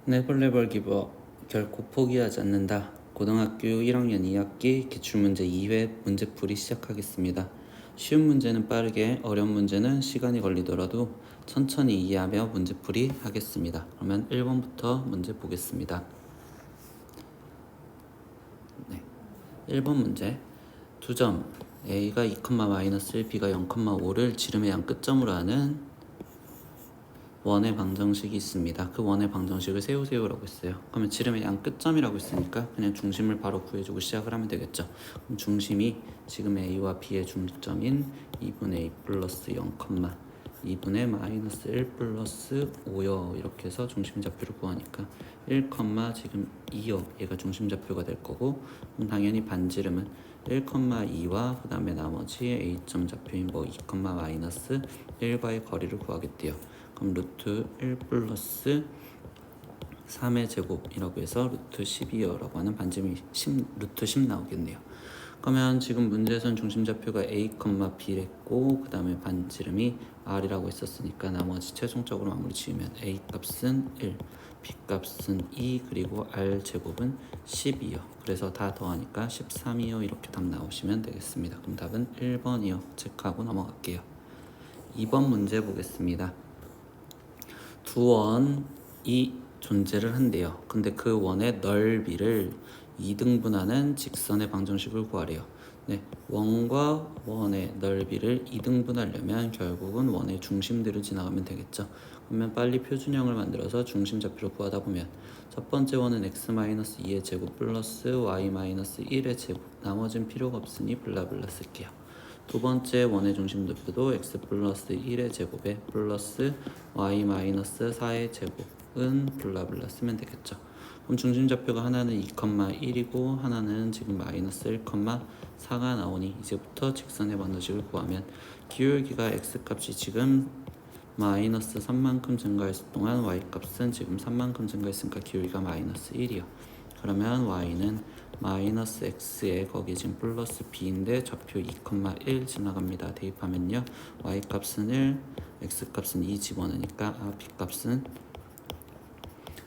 네벌네벌 기버 결코 포기하지 않는다. 고등학교 1학년 2학기 기출문제 2회 문제풀이 시작하겠습니다. 쉬운 문제는 빠르게, 어려운 문제는 시간이 걸리더라도 천천히 이해하며 문제풀이 하겠습니다. 그러면 1번부터 문제 보겠습니다. 1번 문제 2점 A가 2,-1, B가 0,5를 지름의 양 끝점으로 하는 원의 방정식이 있습니다. 그 원의 방정식을 세우세요라고 했어요. 그러면 지름의 양 끝점이라고 했으니까 그냥 중심을 바로 구해주고 시작을 하면 되겠죠. 그럼 중심이 지금 A와 B의 중점인 2분의 A 플러스 0, 2분의 마이너스 1 플러스 5요. 이렇게 해서 중심좌표를 구하니까 1, 지금 2요. 얘가 중심좌표가 될 거고, 그럼 당연히 반지름은 1,2와 그 다음에 나머지 A점 좌표인 뭐 2, 마이너스 1과의 거리를 구하겠대요. 그럼 루트 1 플러스 3의 제곱이라고 해서 루트 12여라고 하는 반지름이 루트 10 나오겠네요. 그러면 지금 문제에선 중심좌표가 A, B랬고 그 다음에 반지름이 R이라고 했었으니까 나머지 최종적으로 마무리 지으면 A 값은 1, B 값은 2, 그리고 R 제곱은 12요. 그래서 다 더하니까 13이요. 이렇게 답 나오시면 되겠습니다. 그럼 답은 1번이요. 체크하고 넘어갈게요. 2번 문제 보겠습니다. 두 원이 존재를 한대요. 근데 그 원의 넓이를 2등분하는 직선의 방정식을 구하래요. 네, 원과 원의 넓이를 2등분하려면 결국은 원의 중심들을 지나가면 되겠죠. 그러면 빨리 표준형을 만들어서 중심좌표를 구하다 보면 첫 번째 원은 x-2의 제곱 플러스 y-1의 제곱, 나머지는 필요가 없으니 블라블라 쓸게요. 두 번째 원의 중심좌표도 x 플러스 1의 제곱에 플러스 y 마이너스 4의 제곱은 블라블라 쓰면 되겠죠. 그럼 중심좌표가 하나는 2,1이고 하나는 지금 마이너스 1,4가 나오니 이제부터 직선의 방정식을 구하면 기울기가 x 값이 지금 마이너스 3만큼 증가했을 동안 y 값은 지금 3만큼 증가했으니까 기울기가 마이너스 1이요. 그러면 y는 마이너스 x에 거기 지금 플러스 b인데 좌표 2,1 지나갑니다. 대입하면요 y 값은 1, x 값은 2 집어넣으니까 b 값은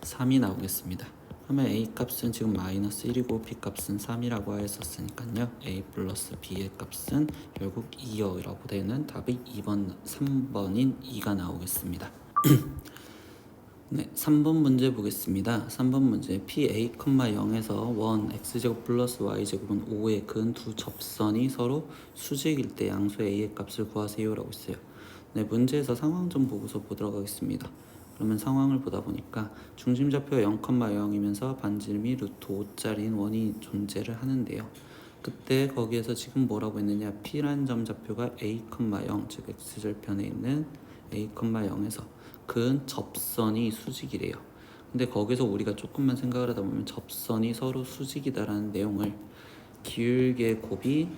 3이 나오겠습니다. 그러면 a 값은 지금 마이너스 1이고 b 값은 3이라고 하였었으니까요 a 플러스 b의 값은 결국 2요 라고 되는 답이 2번, 3번인 2가 나오겠습니다. 네, 3번 문제 보겠습니다. 3번 문제 PA, 0에서 원 x제곱 플러스 y제곱은 5에 근 두 접선이 서로 수직일 때 양수 A의 값을 구하세요 라고 했어요. 네, 문제에서 상황 좀 보고서 보도록 하겠습니다. 그러면 상황을 보다 보니까 중심좌표가 0,0이면서 반지름이 루트 5짜리인 원이 존재를 하는데요. 그때 거기에서 지금 뭐라고 했느냐, P라는 점좌표가 A, 0, 즉 x절편에 있는 A, 0에서 근 접선이 수직이래요. 근데 거기서 우리가 조금만 생각을 하다 보면 접선이 서로 수직이다라는 내용을 기울기의 곱이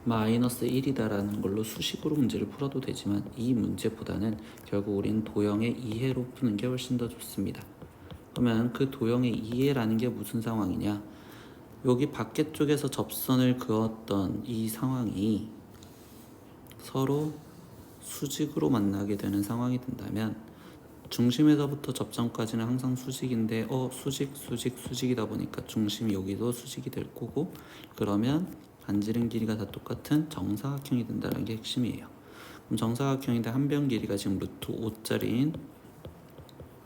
마이너스 1이다라는 걸로 수식으로 문제를 풀어도 되지만 이 문제보다는 결국 우리는 도형의 이해로 푸는 게 훨씬 더 좋습니다. 그러면 그 도형의 이해라는 게 무슨 상황이냐, 여기 밖에 쪽에서 접선을 그었던 이 상황이 서로 수직으로 만나게 되는 상황이 된다면 중심에서부터 접점까지는 항상 수직인데 수직이다 보니까 중심이 여기도 수직이 될 거고, 그러면 반지름 길이가 다 똑같은 정사각형이 된다는 게 핵심이에요. 그럼 정사각형인데 한 변 길이가 지금 루트 5짜리인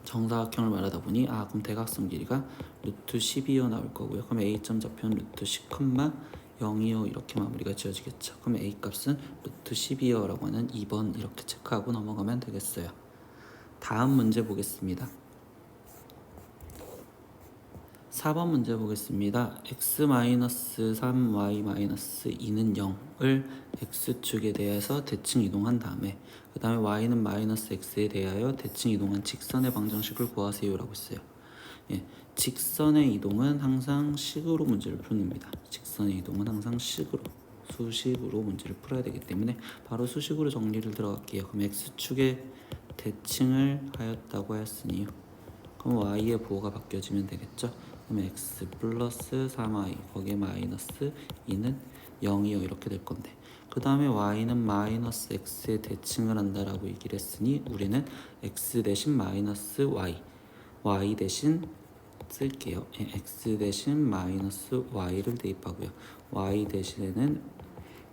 정사각형을 말하다 보니 그럼 대각선 길이가 루트 12여 나올 거고요. 그럼 A점 좌표는 루트 10,0이요 이렇게 마무리가 지어지겠죠. 그럼 A 값은 루트 12여라고 하는 2번 이렇게 체크하고 넘어가면 되겠어요. 다음 문제 보겠습니다. 4번 문제 보겠습니다. x-3, y-2는 0을 x축에 대해서 대칭 이동한 다음에 그 다음에 y는 마이너스 x에 대하여 대칭 이동한 직선의 방정식을 구하세요 라고 했어요. 예, 직선의 이동은 항상 식으로 문제를 풉니다. 직선의 이동은 항상 수식으로 문제를 풀어야 되기 때문에 바로 수식으로 정리를 들어갈게요. 그럼 x축에 대칭을 하였다고 하였으니요. 그럼 y의 부호가 바뀌어지면 되겠죠. 그럼 x 플러스 3y 거기에 마이너스 2는 0이요 이렇게 될 건데, 그 다음에 y는 마이너스 x에 대칭을 한다라고 얘기를 했으니 우리는 x 대신 마이너스 y y 대신 쓸게요. x 대신 마이너스 y를 대입하고요. y 대신에는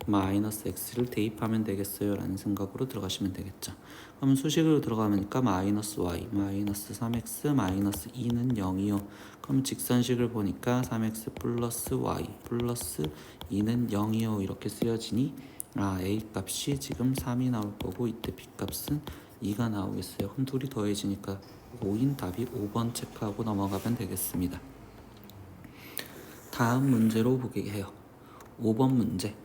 마이너스 x를 대입하면 되겠어요 라는 생각으로 들어가시면 되겠죠. 그러면 수식으로 들어가니까 마이너스 y, 마이너스 3x, 마이너스 2는 0이요. 그럼 직선식을 보니까 3x 플러스 y 플러스 2는 0이요 이렇게 쓰여지니 a 값이 지금 3이 나올 거고 이때 b 값은 2가 나오겠어요. 그럼 둘이 더해지니까 5인 답이 5번 체크하고 넘어가면 되겠습니다. 다음 문제로 보게 해요. 5번 문제.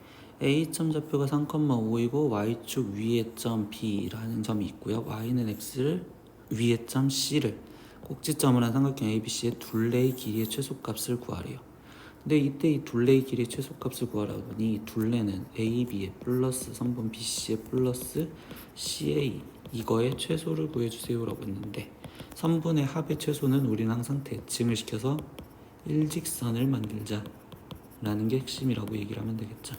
A점 좌표가 3,5이고 Y축 위에 점 B라는 점이 있고요. Y는 X를 위에 점 C를 꼭지점을 한 삼각형 ABC의 둘레의 길이의 최소값을 구하래요. 근데 이때 이 둘레의 길이의 최소값을 구하라고 하니 둘레는 AB의 플러스 선분 BC의 플러스 CA 이거의 최소를 구해주세요 라고 했는데 선분의 합의 최소는 우리는 항상 대칭을 시켜서 일직선을 만들자 라는 게 핵심이라고 얘기를 하면 되겠죠.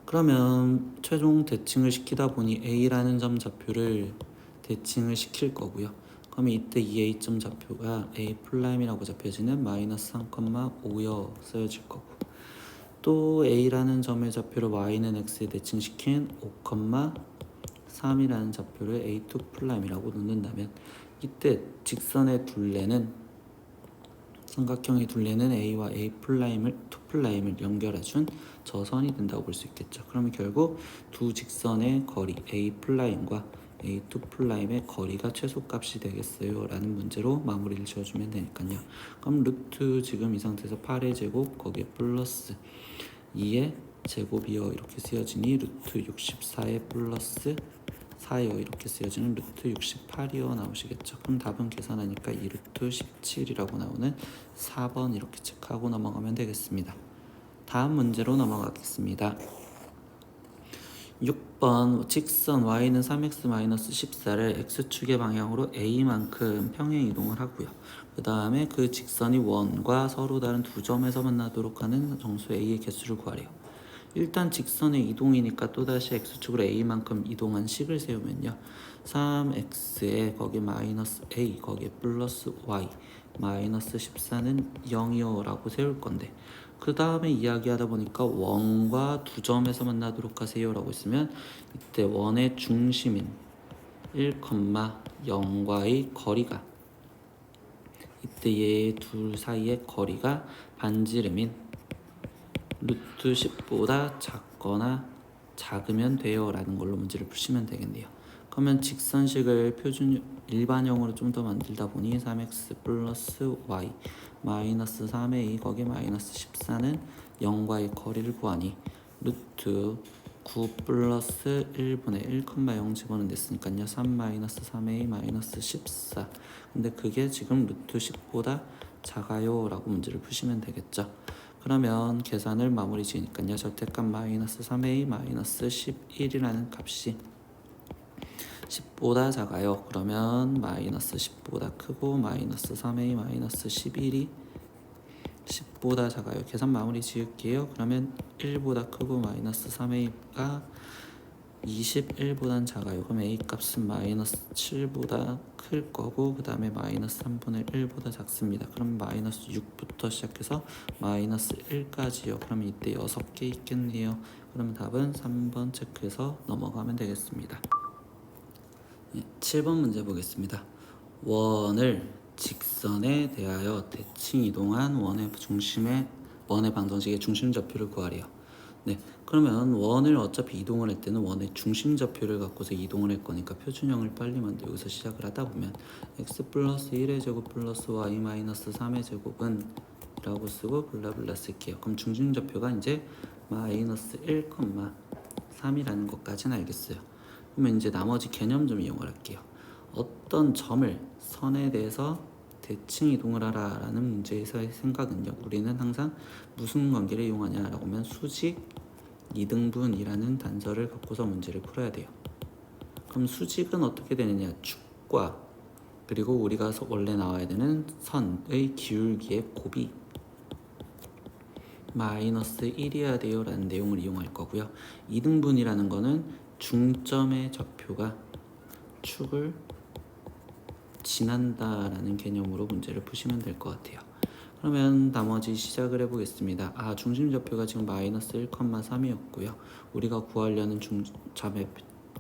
그러면 최종 대칭을 시키다 보니 A라는 점 좌표를 대칭을 시킬 거고요. 그러면 이때 이 A점 좌표가 A'이라고 잡혀지는 마이너스 3,5여 쓰여질 거고 또 A라는 점의 좌표를 Y는 X에 대칭시킨 5,3이라는 좌표를 A2'이라고 놓는다면 이때 직선의 둘레는 삼각형의 둘레는 A와 A''을 2'을 연결해준 저 선이 된다고 볼 수 있겠죠. 그러면 결국 두 직선의 거리 A''과 A2'의 거리가 최소값이 되겠어요 라는 문제로 마무리를 지어주면 되니까요. 그럼 루트 지금 이 상태에서 8의 제곱 거기에 플러스 2의 제곱이요 이렇게 쓰여지니 루트 64의 플러스 4이요 이렇게 쓰여지는 루트 68이요 나오시겠죠. 그럼 답은 계산하니까 2루트 17이라고 나오는 4번 이렇게 체크하고 넘어가면 되겠습니다. 다음 문제로 넘어가겠습니다. 6번 직선 y는 3x-14를 x축의 방향으로 a만큼 평행 이동을 하고요. 그 다음에 그 직선이 원과 서로 다른 두 점에서 만나도록 하는 정수 a의 개수를 구하래요. 일단 직선의 이동이니까 또다시 x축으로 a만큼 이동한 식을 세우면요. 3x에 거기에 마이너스 a 거기에 플러스 y 마이너스 14는 0이요 라고 세울 건데 그 다음에 이야기하다 보니까 원과 두 점에서 만나도록 하세요 라고 했으면 이때 원의 중심인 1,0과의 거리가 이때 얘 둘 사이의 거리가 반지름인 루트 10보다 작거나 작으면 돼요 라는 걸로 문제를 푸시면 되겠네요. 그러면 직선식을 표준 일반형으로 좀 더 만들다 보니 3x 플러스 y 마이너스 3a 거기에 마이너스 14는 0과의 거리를 구하니 루트 9 플러스 1분의 1,0 집어넣으면 됐으니까요. 3 마이너스 3a 마이너스 14 근데 그게 지금 루트 10보다 작아요 라고 문제를 푸시면 되겠죠. 그러면 계산을 마무리 지으니까요. 절대값 마이너스 3a 마이너스 11이라는 값이 10보다 작아요. 그러면 마이너스 10보다 크고 마이너스 3a 마이너스 11이 10보다 작아요. 계산 마무리 지을게요. 그러면 1보다 크고 마이너스 3a가 21보단 작아요. 그럼 a 값은 마이너스 7보다 클 거고 그 다음에 마이너스 3분의 1보다 작습니다. 그럼 마이너스 6부터 시작해서 마이너스 1까지요. 그럼 이때 6개 있겠네요. 그럼 답은 3번 체크해서 넘어가면 되겠습니다. 7번 문제 보겠습니다. 원을 직선에 대하여 대칭 이동한 원의 방정식의 중심 좌표를 구하래요. 네, 그러면 원을 어차피 이동을 할 때는 원의 중심 좌표를 갖고서 이동을 할 거니까 표준형을 빨리 만들고 여기서 시작을 하다 보면 x 플러스 1의 제곱 플러스 y 마이너스 3의 제곱은 라고 쓰고 블라블라 쓸게요. 그럼 중심 좌표가 이제 마이너스 1,3이라는 것까지는 알겠어요. 그러면 이제 나머지 개념 좀 이용을 할게요. 어떤 점을 선에 대해서 대칭 이동을 하라 라는 문제에서의 생각은요. 우리는 항상 무슨 관계를 이용하냐라고 하면 수직 2등분이라는 단서를 갖고서 문제를 풀어야 돼요. 그럼 수직은 어떻게 되느냐. 축과 그리고 우리가 원래 나와야 되는 선의 기울기의 곱이 마이너스 1이어야 돼요 라는 내용을 이용할 거고요. 2등분이라는 거는 중점의 좌표가 축을 지난다라는 개념으로 문제를 푸시면 될 것 같아요. 그러면 나머지 시작을 해보겠습니다. 중심좌표가 지금 마이너스 1,3이었고요. 우리가 구하려는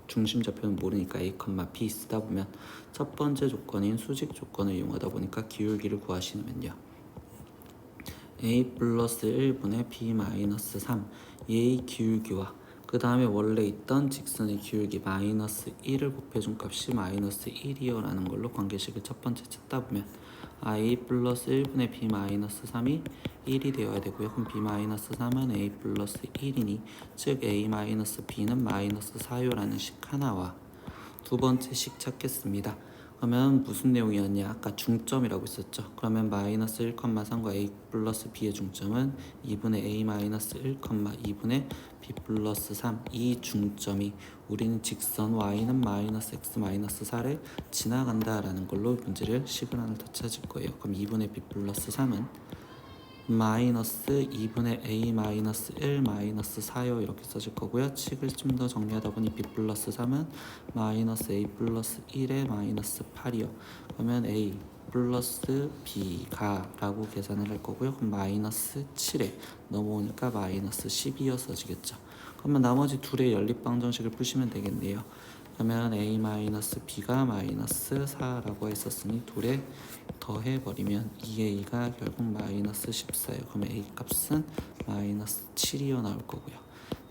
중심좌표는 모르니까 a, b 쓰다 보면 첫 번째 조건인 수직 조건을 이용하다 보니까 기울기를 구하시면요. a 플러스 1분의 b 마이너스 3 이 기울기와 그 다음에 원래 있던 직선의 기울기 마이너스 1을 곱해준 값이 마이너스 1이요 라는 걸로 관계식을 첫 번째 찾다 보면 a 플러스 1분의 b 마이너스 3이 1이 되어야 되고요. 그럼 b 마이너스 3은 a 플러스 1이니 즉 a 마이너스 b는 마이너스 4요 라는 식 하나와 두 번째 식 찾겠습니다. 그러면 무슨 내용이었냐? 아까 중점이라고 있었죠. 그러면 마이너스 1,3과 a 플러스 b의 중점은 2분의 a 마이너스 1, 2분의 b 플러스 3. 이 중점이 우리는 직선 y는 마이너스 x 마이너스 4를 지나간다라는 걸로 문제를 식을 하나 더 찾을 거예요. 그럼 2분의 b 플러스 3은 마이너스 2분의 a 마이너스 1 마이너스 4요 이렇게 써질 거고요. 식을 좀 더 정리하다 보니 b 플러스 3은 마이너스 a 플러스 1에 마이너스 8이요. 그러면 a 플러스 b가 라고 계산을 할 거고요. 그럼 마이너스 7에 넘어오니까 마이너스 12요 써지겠죠. 그러면 나머지 둘의 연립방정식을 푸시면 되겠네요. 그러면 a 마이너스 b가 마이너스 4라고 했었으니 둘에 더해버리면 2a가 결국 마이너스 14예요. 그러면 a 값은 마이너스 7이요 나올 거고요.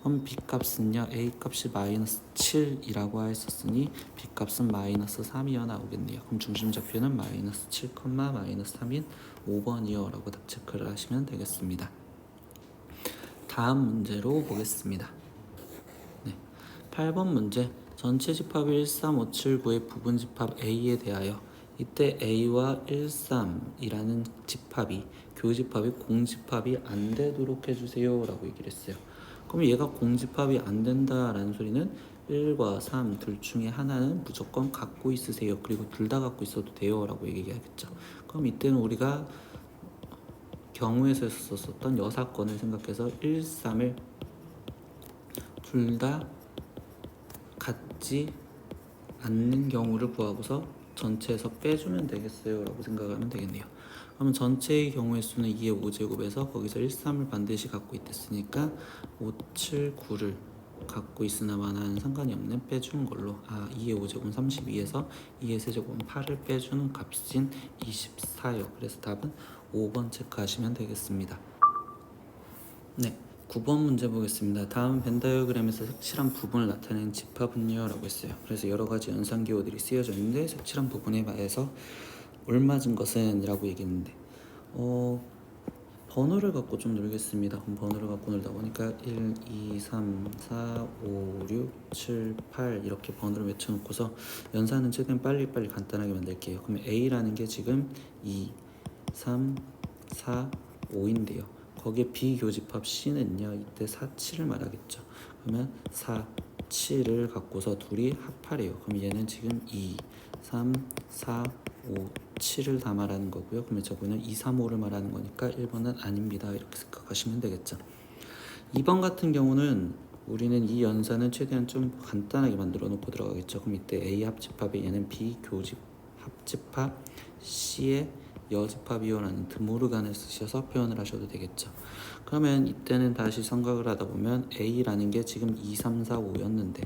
그럼 b 값은요, a 값이 마이너스 7이라고 했었으니 b 값은 마이너스 3이요 나오겠네요. 그럼 중심좌표는 마이너스 7, 마이너스 3인 5번이요 라고 답 체크를 하시면 되겠습니다. 다음 문제로 보겠습니다. 8번 문제. 전체 집합 1, 3, 5, 7, 9의 부분 집합 A에 대하여 이때 A와 1, 3이라는 집합이 교집합이 공집합이 안 되도록 해주세요 라고 얘기를 했어요. 그럼 얘가 공집합이 안 된다라는 소리는 1과 3 둘 중에 하나는 무조건 갖고 있으세요. 그리고 둘 다 갖고 있어도 돼요 라고 얘기하겠죠. 그럼 이때는 우리가 경우에서 썼었던 여사건을 생각해서 1, 3을 둘 다 같지 않는 경우를 구하고서 전체에서 빼주면 되겠어요 라고 생각하면 되겠네요. 그러면 전체의 경우의 수는 2의 5제곱에서 거기서 1, 3을 반드시 갖고 있댔으니까 5, 7, 9를 갖고 있으나 마나는 상관이 없는 빼주는 걸로 2의 5제곱은 32에서 2의 세제곱은 8을 빼주는 값인 24요. 그래서 답은 5번 체크하시면 되겠습니다. 9번 문제 보겠습니다. 다음 벤 다이어그램에서 색칠한 부분을 나타내는 집합은요 라고 했어요. 그래서 여러가지 연산기호들이 쓰여져 있는데 색칠한 부분에 대해서 올맞은 것은 라고 얘기했는데 번호를 갖고 좀 놀겠습니다. 그럼 번호를 갖고 놀다 보니까 1, 2, 3, 4, 5, 6, 7, 8 이렇게 번호를 외쳐놓고서 연산은 최대한 빨리빨리 간단하게 만들게요. 그러면 A라는 게 지금 2, 3, 4, 5인데요. 거기에 비교집합 C는요 이때 4, 7을 말하겠죠. 그러면 4, 7을 갖고서 둘이 합하래요. 그럼 얘는 지금 2, 3, 4, 5, 7을 다 말하는 거고요. 그러면 저거는 2, 3, 5를 말하는 거니까 1번은 아닙니다. 이렇게 생각하시면 되겠죠. 2번 같은 경우는 우리는 이 연산은 최대한 좀 간단하게 만들어 놓고 들어가겠죠. 그럼 이때 A 합집합에 얘는 B 교집 합집합 C의 여집합이요라는 드모르간을 쓰셔서 표현을 하셔도 되겠죠. 그러면 이때는 다시 생각을 하다 보면 A라는 게 지금 2, 3, 4, 5였는데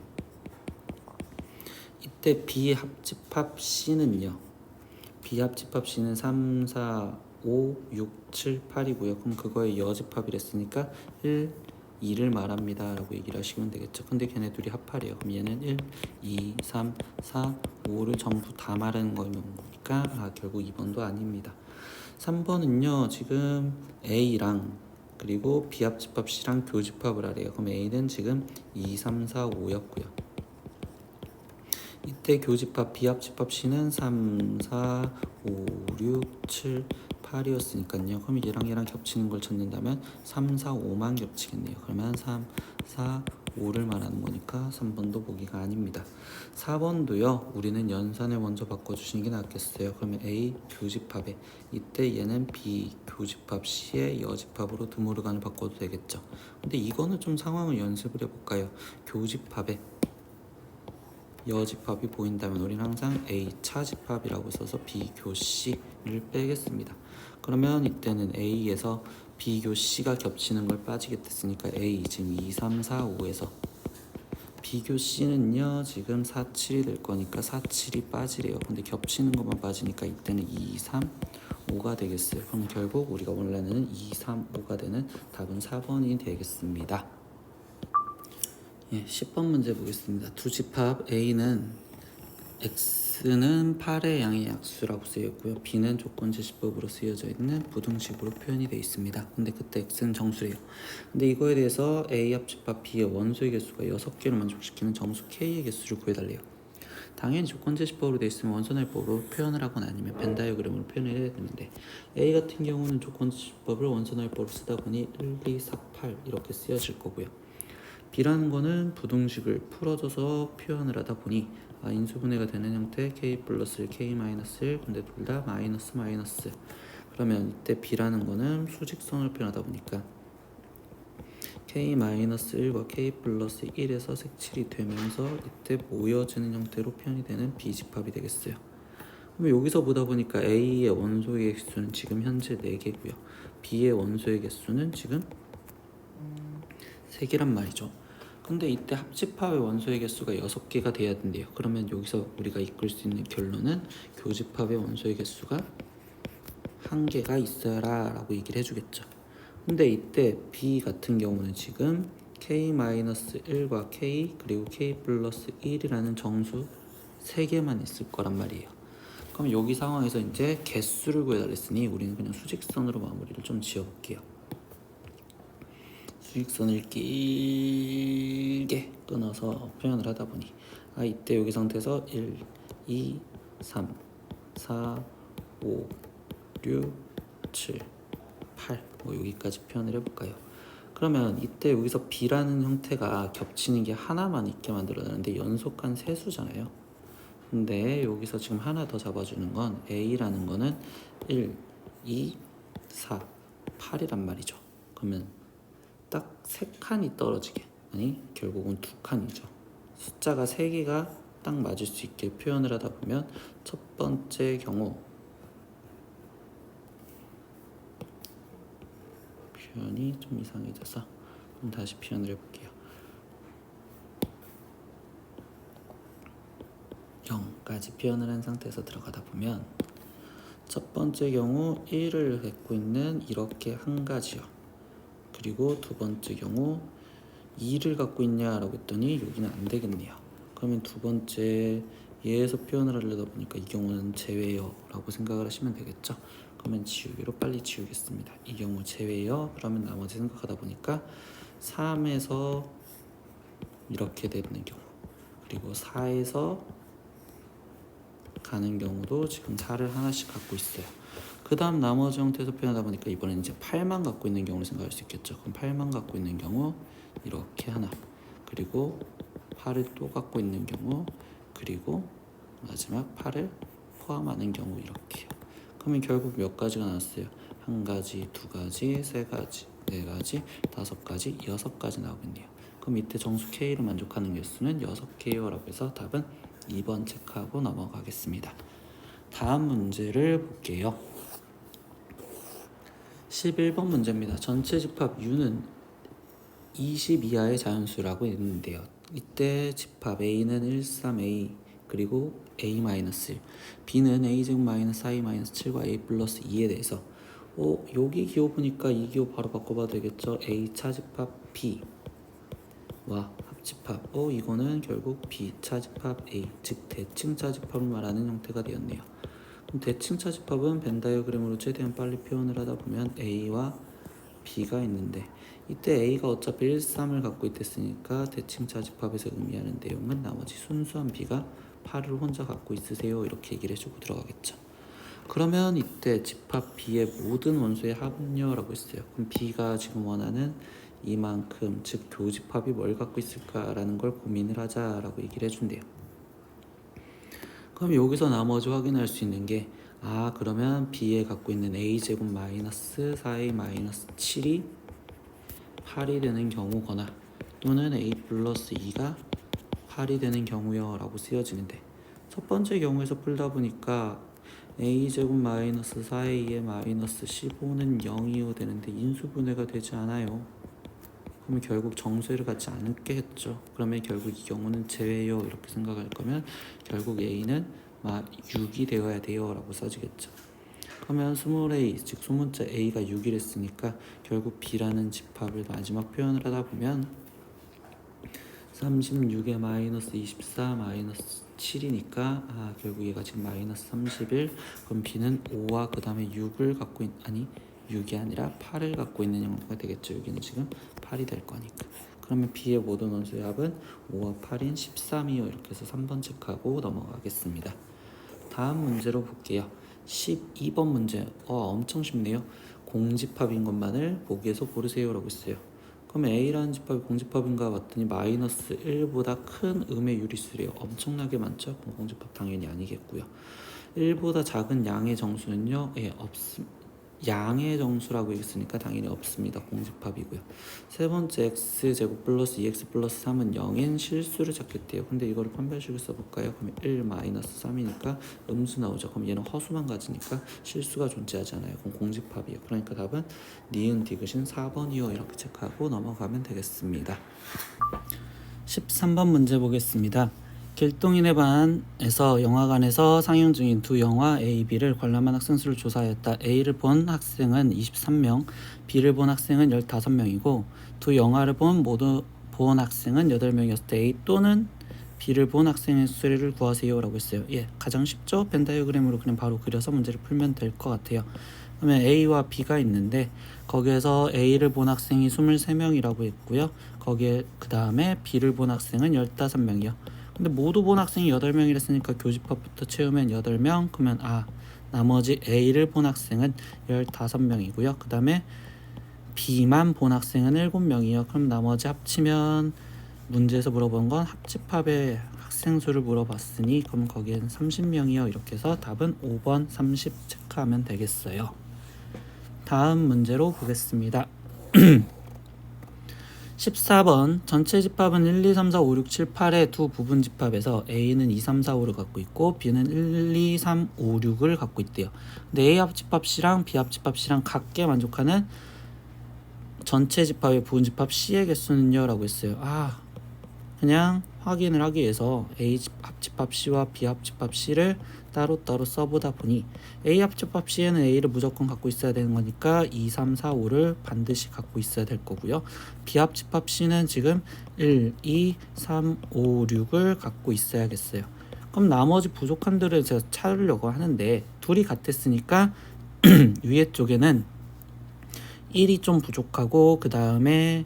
이때 B 합집합 C는요. B 합집합 C는 3, 4, 5, 6, 7, 8이고요. 그럼 그거의 여집합이랬으니까 1, 2를 말합니다 라고 얘기를 하시면 되겠죠. 근데 걔네 둘이 합하래요. 그럼 얘는 1, 2, 3, 4, 5를 전부 다 말하는 거니까 결국 2번도 아닙니다. 3번은요 지금 A랑 그리고 B 합집합 C랑 교집합을 하래요. 그럼 A는 지금 2, 3, 4, 5였고요. 이때 교집합 B 합집합 C는 3, 4, 5, 6, 7, 8이었으니까요. 그럼 얘랑 겹치는 걸 찾는다면 3, 4, 5만 겹치겠네요. 그러면 3, 4, 5를 말하는 거니까 3번도 보기가 아닙니다. 4번도요. 우리는 연산을 먼저 바꿔주시는 게 낫겠어요. 그러면 A 교집합에 이때 얘는 B 교집합 C의 여집합으로 드모르간을 바꿔도 되겠죠. 근데 이거는 좀 상황을 연습을 해볼까요? 교집합에 여집합이 보인다면 우리는 항상 A 차집합이라고 써서 B 교 C를 빼겠습니다. 그러면 이때는 A에서 B 교 C가 겹치는 걸 빠지게 됐으니까 A 지금 2, 3, 4, 5에서 B 교 C는요 지금 4, 7이 될 거니까 4, 7이 빠지래요. 근데 겹치는 것만 빠지니까 이때는 2, 3, 5가 되겠어요. 그럼 결국 우리가 원래는 2, 3, 5가 되는 답은 4번이 되겠습니다. 예, 10번 문제 보겠습니다. 두 집합 A는 X는 8의 양의 약수라고 쓰였고요. B는 조건제시법으로 쓰여져 있는 부등식으로 표현이 되어 있습니다. 근데 그때 X는 정수래요. 근데 이거에 대해서 A 합집합 B의 원소의 개수가 6개를 만족시키는 정수 K의 개수를 구해달래요. 당연히 조건제시법으로 되어 있으면 원소날법으로 표현을 하거나 아니면 벤 다이어그램으로 표현을 해야 되는데 A 같은 경우는 조건제시법을 원소날법으로 쓰다 보니 1, 2, 4, 8 이렇게 쓰여질 거고요. B라는 거는 부등식을 풀어줘서 표현을 하다 보니 인수분해가 되는 형태 K 플러스 1, K 마이너스 1 근데 둘 다 마이너스 마이너스 그러면 이때 B라는 거는 수직선을 표현하다 보니까 K 마이너스 1과 K 플러스 1에서 색칠이 되면서 이때 모여지는 형태로 표현이 되는 B집합이 되겠어요. 그럼 여기서 보다 보니까 A의 원소의 개수는 지금 현재 4개고요. B의 원소의 개수는 지금 3개란 말이죠. 근데 이때 합집합의 원소의 개수가 6개가 돼야 된대요. 그러면 여기서 우리가 이끌 수 있는 결론은 교집합의 원소의 개수가 1개가 있어라 라고 얘기를 해주겠죠. 근데 이때 B 같은 경우는 지금 K-1과 K 그리고 K 플러스 1이라는 정수 3개만 있을 거란 말이에요. 그럼 여기 상황에서 이제 개수를 구해달랬으니 우리는 그냥 수직선으로 마무리를 좀 지어볼게요. 수직선을 길게 끊어서 표현을 하다 보니 이때 여기 상태에서 1, 2, 3, 4, 5, 6, 7, 8 여기까지 표현을 해볼까요? 그러면 이때 여기서 B라는 형태가 겹치는 게 하나만 있게 만들어내는데 연속한 세수잖아요. 근데 여기서 지금 하나 더 잡아주는 건 A라는 거는 1, 2, 4, 8이란 말이죠. 그러면 딱 3칸이 떨어지게 아니 결국은 2칸이죠. 숫자가 3개가 딱 맞을 수 있게 표현을 하다 보면 첫 번째 경우 표현이 좀 이상해져서 다시 표현을 해볼게요. 0까지 표현을 한 상태에서 들어가다 보면 첫 번째 경우 1을 갖고 있는 이렇게 한 가지요. 그리고 두 번째 경우 2를 갖고 있냐라고 했더니 여기는 안 되겠네요. 그러면 두 번째 얘에서 표현을 하려다 보니까 이 경우는 제외요 라고 생각을 하시면 되겠죠. 그러면 지우기로 빨리 지우겠습니다. 이 경우 제외요. 그러면 나머지 생각하다 보니까 3에서 이렇게 되는 경우 그리고 4에서 가는 경우도 지금 4를 하나씩 갖고 있어요. 그 다음 나머지 형태에서 표현하다 보니까 이번엔 이제 8만 갖고 있는 경우를 생각할 수 있겠죠. 그럼 8만 갖고 있는 경우 이렇게 하나 그리고 8을 또 갖고 있는 경우 그리고 마지막 8을 포함하는 경우 이렇게요. 그러면 결국 몇 가지가 나왔어요? 한 가지, 두 가지, 세 가지, 네 가지, 5가지, 6가지 나오겠네요. 그럼 이때 정수 K를 만족하는 개수는 6개요 라고 해서 답은 2번 체크하고 넘어가겠습니다. 다음 문제를 볼게요. 11번 문제입니다. 전체 집합 U는 20 이하의 자연수라고 했는데요. 이때 집합 A는 1, 3A 그리고 A-1 B는 A-4A-7과 A 플러스 2에 대해서 여기 기호 보니까 이 기호 바로 바꿔봐도 되겠죠. A 차집합 B와 합집합 이거는 결국 B 차집합 A 즉 대칭 차집합을 말하는 형태가 되었네요. 대칭 차집합은 벤 다이어그램으로 최대한 빨리 표현을 하다 보면 A와 B가 있는데 이때 A가 어차피 1, 3을 갖고 있댔으니까 대칭 차집합에서 의미하는 내용은 나머지 순수한 B가 8을 혼자 갖고 있으세요 이렇게 얘기를 해주고 들어가겠죠. 그러면 이때 집합 B의 모든 원소의 합녀라고 했어요. 그럼 B가 지금 원하는 이만큼 즉 교집합이 뭘 갖고 있을까라는 걸 고민을 하자라고 얘기를 해준대요. 그럼 여기서 나머지 확인할 수 있는 게 그러면 B에 갖고 있는 A제곱 마이너스 4A 마이너스 7이 8이 되는 경우거나 또는 A 플러스 2가 8이 되는 경우요 라고 쓰여지는데, 첫 번째 경우에서 풀다 보니까 a제곱 마이너스 4a의 마이너스 15는 0이요 되는데 인수분해가 되지 않아요. 그러면 결국 정수를 갖지 않겠죠. 그러면 결국 이 경우는 제외요 이렇게 생각할 거면 결국 a는 6이 되어야 돼요 라고 써지겠죠. 그러면 스몰 a, 즉 소문자 a가 6이랬으니까 결국 b라는 집합을 마지막 표현을 하다 보면 36에 마이너스 24 마이너스 7이니까 결국 얘가 지금 마이너스 31. 그럼 b는 5와 그 다음에 6을 갖고 아니 6이 아니라 8을 갖고 있는 형태가 되겠죠. 여기는 지금 8이 될 거니까. 그러면 b의 모든 원소의 합은 5와 8인 13이요. 이렇게 해서 3번 체크하고 넘어가겠습니다. 다음 문제로 볼게요. 12번 문제. 엄청 쉽네요. 공집합인 것만을 보기에서 고르세요 라고 했어요. 그러면 a라는 집합이 공집합인가 봤더니 마이너스 1보다 큰 음의 유리수래요. 엄청나게 많죠? 그럼 공집합 당연히 아니겠고요. 1보다 작은 양의 정수는요, 양의 정수라고 했으니까 당연히 없습니다. 공집합이고요. 세 번째 x제곱 플러스 2x 플러스 3은 0인 실수를 찾겠대요. 근데 이거를 판별식을 써볼까요? 그러면 1 마이너스 3이니까 음수 나오죠. 그럼 얘는 허수만 가지니까 실수가 존재하지 않아요. 그럼 공집합이에요. 그러니까 답은 니은 디귿인 4번이요. 이렇게 체크하고 넘어가면 되겠습니다. 13번 문제 보겠습니다. 길동인의 반에서 영화관에서 상영 중인 두 영화 A, B를 관람한 학생 수를 조사하였다. A를 본 학생은 23명, B를 본 학생은 15명이고 두 영화를 모두 본 학생은 8명이었을 때 A 또는 B를 본 학생의 수를 구하세요 라고 했어요. 가장 쉽죠? 벤 다이어그램으로 그냥 바로 그려서 문제를 풀면 될 것 같아요. 그러면 A와 B가 있는데 거기에서 A를 본 학생이 23명이라고 했고요. 거기에 그 다음에 B를 본 학생은 15명이요. 근데 모두 본 학생이 8명이랬으니까 교집합부터 채우면 8명. 그러면 나머지 A를 본 학생은 15명이고요. 그 다음에 B만 본 학생은 7명이요. 그럼 나머지 합치면 문제에서 물어본 건 합집합의 학생 수를 물어봤으니 그럼 거기에는 30명이요. 이렇게 해서 답은 5번 30 체크하면 되겠어요. 다음 문제로 보겠습니다. 14번 전체 집합은 1, 2, 3, 4, 5, 6, 7, 8의 두 부분 집합에서 A는 2, 3, 4, 5를 갖고 있고 B는 1, 2, 3, 5, 6을 갖고 있대요. 근데 A 합집합 C랑 B 합집합 C랑 같게 만족하는 전체 집합의 부분 집합 C의 개수는요 라고 했어요. 그냥 확인을 하기 위해서 A 합집합 C와 B 합집합 C를 따로따로 써보다 보니 A 합집합 C에는 A를 무조건 갖고 있어야 되는 거니까 2, 3, 4, 5를 반드시 갖고 있어야 될 거고요. B 합집합 C는 지금 1, 2, 3, 5, 6을 갖고 있어야겠어요. 그럼 나머지 부족한 들을 제가 찾으려고 하는데 둘이 같았으니까 위에 쪽에는 1이 좀 부족하고 그 다음에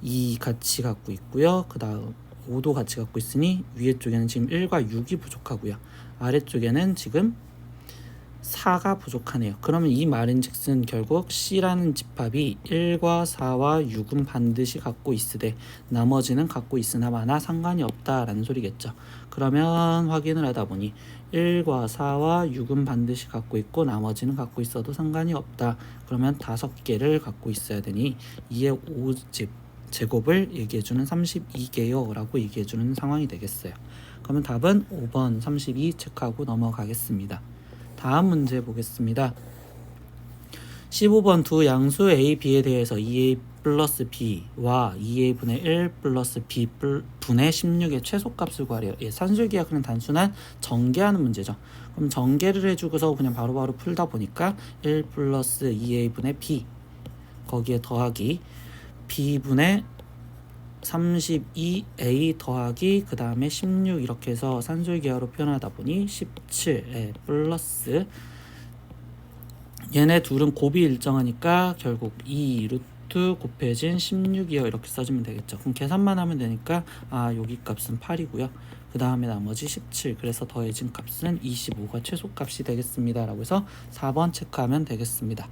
2 같이 갖고 있고요. 그 다음 5도 같이 갖고 있으니 위에 쪽에는 지금 1과 6이 부족하고요. 아래쪽에는 지금 4가 부족하네요. 그러면 이 말인즉슨 결국 C라는 집합이 1과 4와 6은 반드시 갖고 있으되 나머지는 갖고 있으나 마나 상관이 없다라는 소리겠죠. 그러면 확인을 하다 보니 1과 4와 6은 반드시 갖고 있고 나머지는 갖고 있어도 상관이 없다. 그러면 5개를 갖고 있어야 되니 2의 5집 제곱을 얘기해주는 32개요 라고 얘기해주는 상황이 되겠어요. 그러면 답은 5번 32 체크하고 넘어가겠습니다. 다음 문제 보겠습니다. 15번 두 양수 A, B에 대해서 2A 플러스 B와 2A분의 1 플러스 B분의 16의 최소값을 구하래요. 산술기하 그냥 단순한 전개하는 문제죠. 그럼 전개를 해주고서 그냥 바로바로 풀다 보니까 1 플러스 2A분의 B 거기에 더하기 B분의 32A 더하기 그 다음에 16 이렇게 해서 산술기하로 표현하다 보니 17 플러스 얘네 둘은 곱이 일정하니까 결국 2 루트 곱해진 16이요 이렇게 써주면 되겠죠. 그럼 계산만 하면 되니까 여기 값은 8이고요. 그 다음에 나머지 17 그래서 더해진 값은 25가 최소값이 되겠습니다 라고 해서 4번 체크하면 되겠습니다.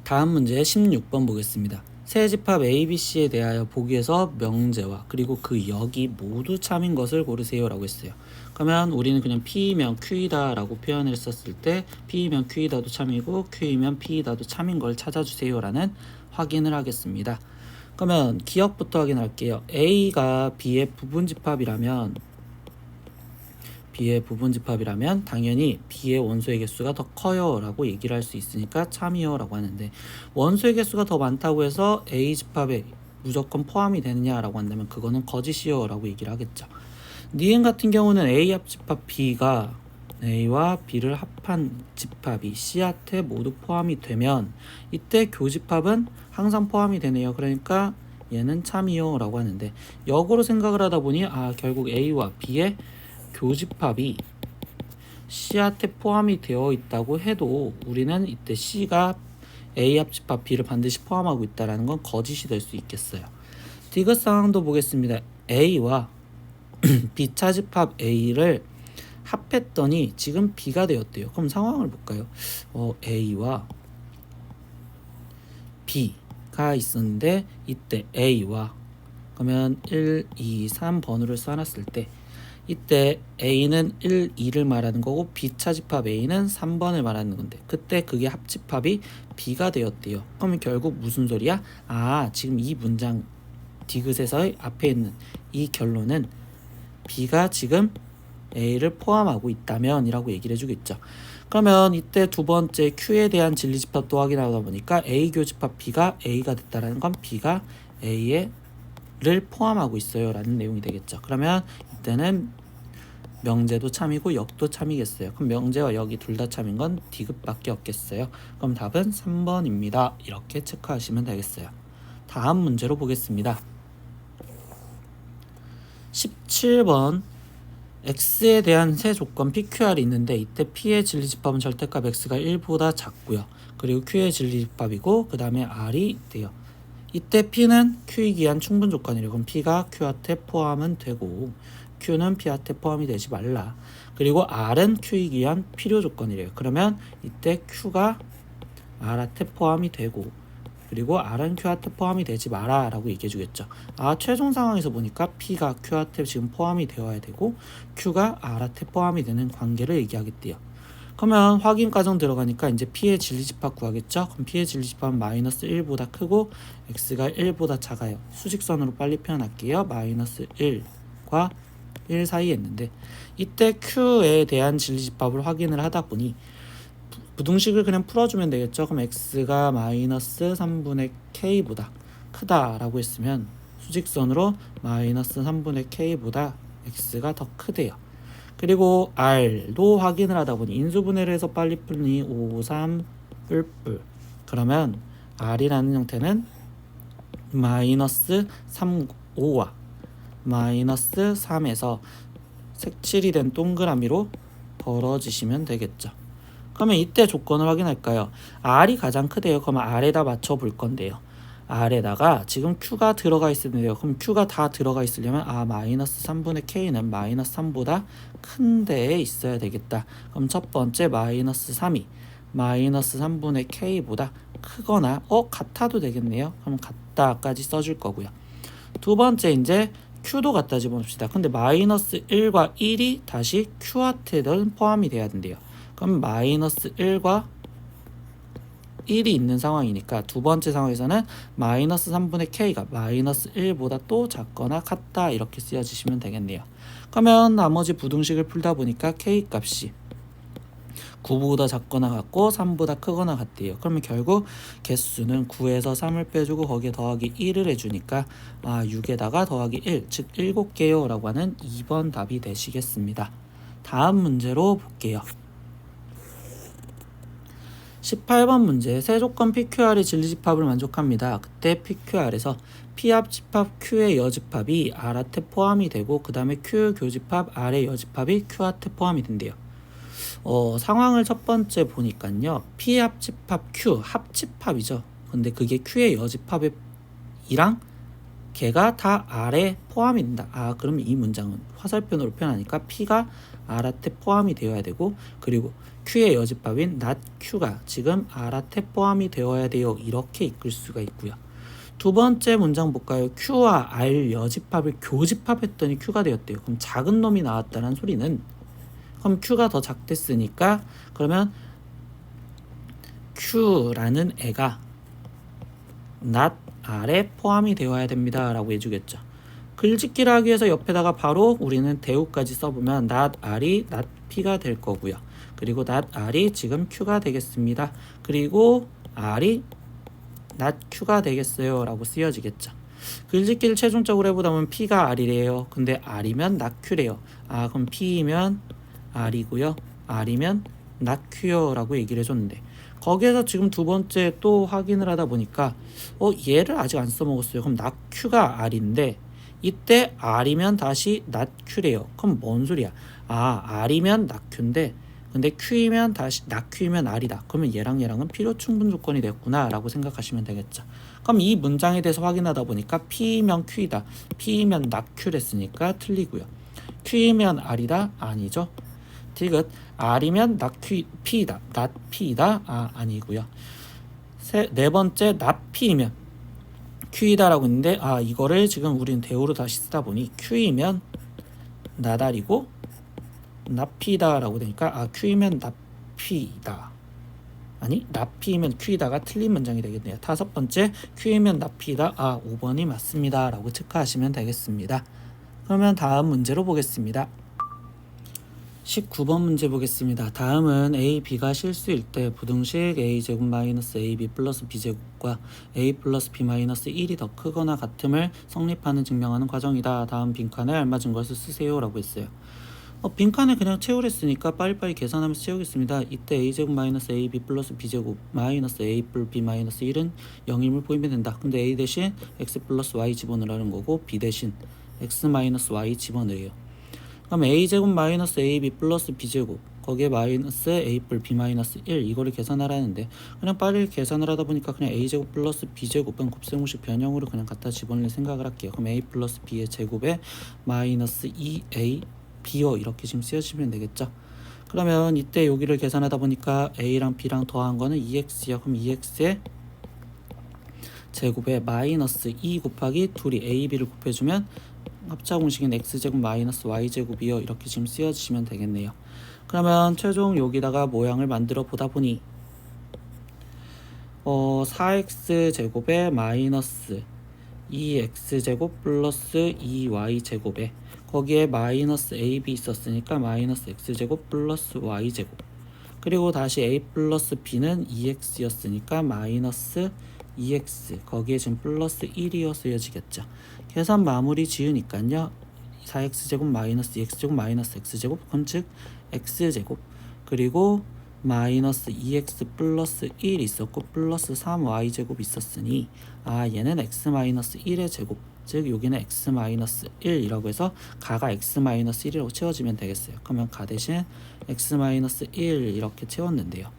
다음 문제 16번 보겠습니다. 세 집합 ABC에 대하여 보기에서 명제와 그리고 그 역이 모두 참인 것을 고르세요 라고 했어요. 그러면 우리는 그냥 P이면 Q이다 라고 표현을 썼을 때 P이면 Q이다도 참이고 Q이면 P이다도 참인 걸 찾아주세요 라는 확인을 하겠습니다. 그러면 기억부터 확인할게요. A가 B의 부분집합이라면 당연히 B의 원소의 개수가 더 커요 라고 얘기를 할 수 있으니까 참이요 라고 하는데, 원소의 개수가 더 많다고 해서 A 집합에 무조건 포함이 되느냐 라고 한다면 그거는 거짓이요 라고 얘기를 하겠죠. 니은 같은 경우는 A 합집합 B가 A와 B를 합한 집합이 C한테 모두 포함이 되면 이때 교집합은 항상 포함이 되네요. 그러니까 얘는 참이요 라고 하는데, 역으로 생각을 하다 보니 결국 A와 B의 교집합이 C한테 포함이 되어 있다고 해도 우리는 이때 C가 A 합집합 B를 반드시 포함하고 있다는 건 거짓이 될 수 있겠어요. 디귿 상황도 보겠습니다. A와 B 차집합 A를 합했더니 지금 B가 되었대요. 그럼 상황을 볼까요? A와 B가 있었는데 이때 A와 그러면 1, 2, 3번호를 써놨을 때 이때 A는 1, 2를 말하는 거고 B 차집합 A는 3번을 말하는 건데, 그때 그게 합집합이 B가 되었대요. 그러면 결국 무슨 소리야? 지금 이 문장 디귿에서의 앞에 있는 이 결론은 B가 지금 A를 포함하고 있다면 이라고 얘기를 해주겠죠. 그러면 이때 두 번째 Q에 대한 진리집합도 확인하다 보니까 A 교집합 B가 A가 됐다는 건 B가 A를 포함하고 있어요 라는 내용이 되겠죠. 그러면 이때는 명제도 참이고 역도 참이겠어요. 그럼 명제와 역이 둘 다 참인 건 디귿밖에 없겠어요. 그럼 답은 3번입니다. 이렇게 체크하시면 되겠어요. 다음 문제로 보겠습니다. 17번 x에 대한 세 조건 PQR이 있는데 이때 P의 진리집합은 절대값 x가 1보다 작고요. 그리고 Q의 진리집합이고 그 다음에 R이 있대요. 이때 P는 Q이기 위한 충분 조건이래요. 그럼 P가 Q한테 포함은 되고 Q는 P한테 포함이 되지 말라. 그리고 R은 Q이기 위한 필요 조건이래요. 그러면 이때 Q가 R한테 포함이 되고 그리고 R은 Q한테 포함이 되지 마라 라고 얘기해 주겠죠. 최종 상황에서 보니까 P가 Q한테 지금 포함이 되어야 되고 Q가 R한테 포함이 되는 관계를 얘기하겠대요. 그러면 확인 과정 들어가니까 이제 P의 진리집합 구하겠죠. 그럼 P의 진리집합은 마이너스 1보다 크고 X가 1보다 작아요. 수직선으로 빨리 표현할게요. 마이너스 1과 1 사이에 있는데 이때 Q에 대한 진리집합을 확인을 하다 보니 부등식을 그냥 풀어주면 되겠죠. 그럼 x가 마이너스 3분의 k보다 크다라고 했으면 수직선으로 마이너스 3분의 k보다 x가 더 크대요. 그리고 r도 확인을 하다 보니 인수분해를 해서 빨리 풀니 5, 3, 뿔뿔. 그러면 r이라는 형태는 마이너스 3, 5와 마이너스 3에서 색칠이 된 동그라미로 벌어지시면 되겠죠. 그러면 이때 조건을 확인할까요? R이 가장 크대요. 그러면 R에다 맞춰 볼 건데요. R에다가 지금 Q가 들어가 있는데요. 그럼 Q가 다 들어가 있으려면 마이너스 3분의 K는 마이너스 3보다 큰 데에 있어야 되겠다. 그럼 첫 번째 마이너스 3이 마이너스 3분의 K보다 크거나 같아도 되겠네요. 그럼 같다까지 써줄 거고요. 두 번째 이제 Q도 갖다 집어봅시다. 근데 마이너스 1과 1이 다시 Q한테는 포함이 돼야 된대요. 그럼 마이너스 1과 1이 있는 상황이니까 두 번째 상황에서는 마이너스 3분의 K가 마이너스 1보다 또 작거나 같다 이렇게 쓰여지시면 되겠네요. 그러면 나머지 부등식을 풀다 보니까 K 값이 9보다 작거나 같고 3보다 크거나 같대요. 그러면 결국 개수는 9에서 3을 빼주고 거기에 더하기 1을 해주니까 6에다가 더하기 1, 즉 7개요 라고 하는 2번 답이 되시겠습니다. 다음 문제로 볼게요. 18번 문제 세조건 PQR의 진리집합을 만족합니다. 그때 PQR에서 P 합집합 Q의 여집합이 R한테 포함이 되고 그 다음에 Q 교집합 R의 여집합이 Q한테 포함이 된대요. 상황을 첫 번째 보니까요. P 합집합 Q 합집합이죠. 근데 그게 Q의 여집합이랑 걔가 다 R에 포함이 된다. 그럼 이 문장은 화살표로 표현하니까 P가 R한테 포함이 되어야 되고 그리고 Q의 여집합인 not Q가 지금 R한테 포함이 되어야 돼요. 이렇게 이끌 수가 있고요. 두 번째 문장 볼까요? Q와 R 여집합을 교집합했더니 Q가 되었대요. 그럼 작은 놈이 나왔다는 소리는 그럼 Q가 더 작댔으니까 그러면 Q라는 애가 not R에 포함이 되어야 됩니다 라고 해주겠죠. 글짓기를 하기 위해서 옆에다가 바로 우리는 대우까지 써보면 not R이 not P가 될 거고요. 그리고 not R이 지금 Q가 되겠습니다. 그리고 R이 not Q가 되겠어요 라고 쓰여지겠죠. 글짓기를 최종적으로 해보다 보면 P가 R이래요. 근데 R이면 not Q래요. 그럼 P이면 R이고요. R이면 not Q요 라고 얘기를 해줬는데, 거기에서 지금 두 번째 또 확인을 하다 보니까 얘를 아직 안 써먹었어요. 그럼 not Q가 R인데 이때 R이면 다시 not Q래요. 그럼 뭔 소리야? R이면 not Q인데 근데 Q이면 다시 not Q이면 R이다. 그러면 얘랑은 필요 충분 조건이 됐구나 라고 생각하시면 되겠죠. 그럼 이 문장에 대해서 확인하다 보니까 P이면 Q이다, P이면 not Q랬으니까 틀리고요. Q이면 R이다? 아니죠. 디귿. R이면 not P이다, not P이다? 아니고요. 네 번째 not P이면 Q이다 라고 했는데 이거를 지금 우리는 대우로 다시 쓰다 보니 Q이면 not R이고 not P다 라고 되니까 Q이면 not P다, 아니 not P이면 Q이다가 틀린 문장이 되겠네요. 다섯 번째 Q이면 not P다, 5번이 맞습니다 라고 체크하시면 되겠습니다. 그러면 다음 문제로 보겠습니다. 19번 문제 보겠습니다. 다음은 A, B가 실수일 때 부등식 A제곱 마이너스 AB 플러스 B제곱과 A 플러스 B 마이너스 1이 더 크거나 같음을 성립하는 증명하는 과정이다. 다음 빈칸에 알맞은 것을 쓰세요 라고 했어요. 빈칸에 그냥 채우랬으니까 빨리빨리 계산하면서 채우겠습니다. 이때 A제곱 마이너스 AB 플러스 B제곱 마이너스 A 플 B 마이너스 1은 0임을 보이면 된다. 근데 A 대신 X 플러스 Y 집어넣으라는 거고 B 대신 X 마이너스 Y 집어넣어요. 그럼 A제곱 마이너스 AB 플러스 B제곱 거기에 마이너스 A 플 B 마이너스 1 이거를 계산하라는데, 그냥 빨리 계산을 하다 보니까 그냥 A제곱 플러스 B제곱은 곱셈공식 변형으로 그냥 갖다 집어넣을 생각을 할게요. 그럼 A 플러스 B의 제곱에 마이너스 2A B요 이렇게 지금 쓰여지면 되겠죠. 그러면 이때 여기를 계산하다 보니까 A랑 B랑 더한 거는 2X요. 그럼 2X의 제곱에 마이너스 2 곱하기 둘이 A, B를 곱해주면 합차 공식인 X제곱 마이너스 Y제곱이요 이렇게 지금 쓰여주시면 되겠네요. 그러면 최종 여기다가 모양을 만들어 보다 보니 4X제곱에 마이너스 2X제곱 플러스 2Y제곱에 거기에 마이너스 AB 있었으니까 마이너스 X제곱 플러스 Y제곱, 그리고 다시 A 플러스 B는 2X였으니까 마이너스 2X 거기에 지금 플러스 1이어 쓰여지겠죠. 계산 마무리 지으니까요 4X제곱 마이너스 2X제곱 마이너스 X제곱 그건 즉 X제곱, 그리고 마이너스 2X 플러스 1 있었고 플러스 3Y제곱 있었으니 얘는 X 마이너스 1의 제곱, 즉 여기는 X 마이너스 1이라고 해서 가가 X 마이너스 1이라고 채워지면 되겠어요. 그러면 가 대신 X 마이너스 1 이렇게 채웠는데요.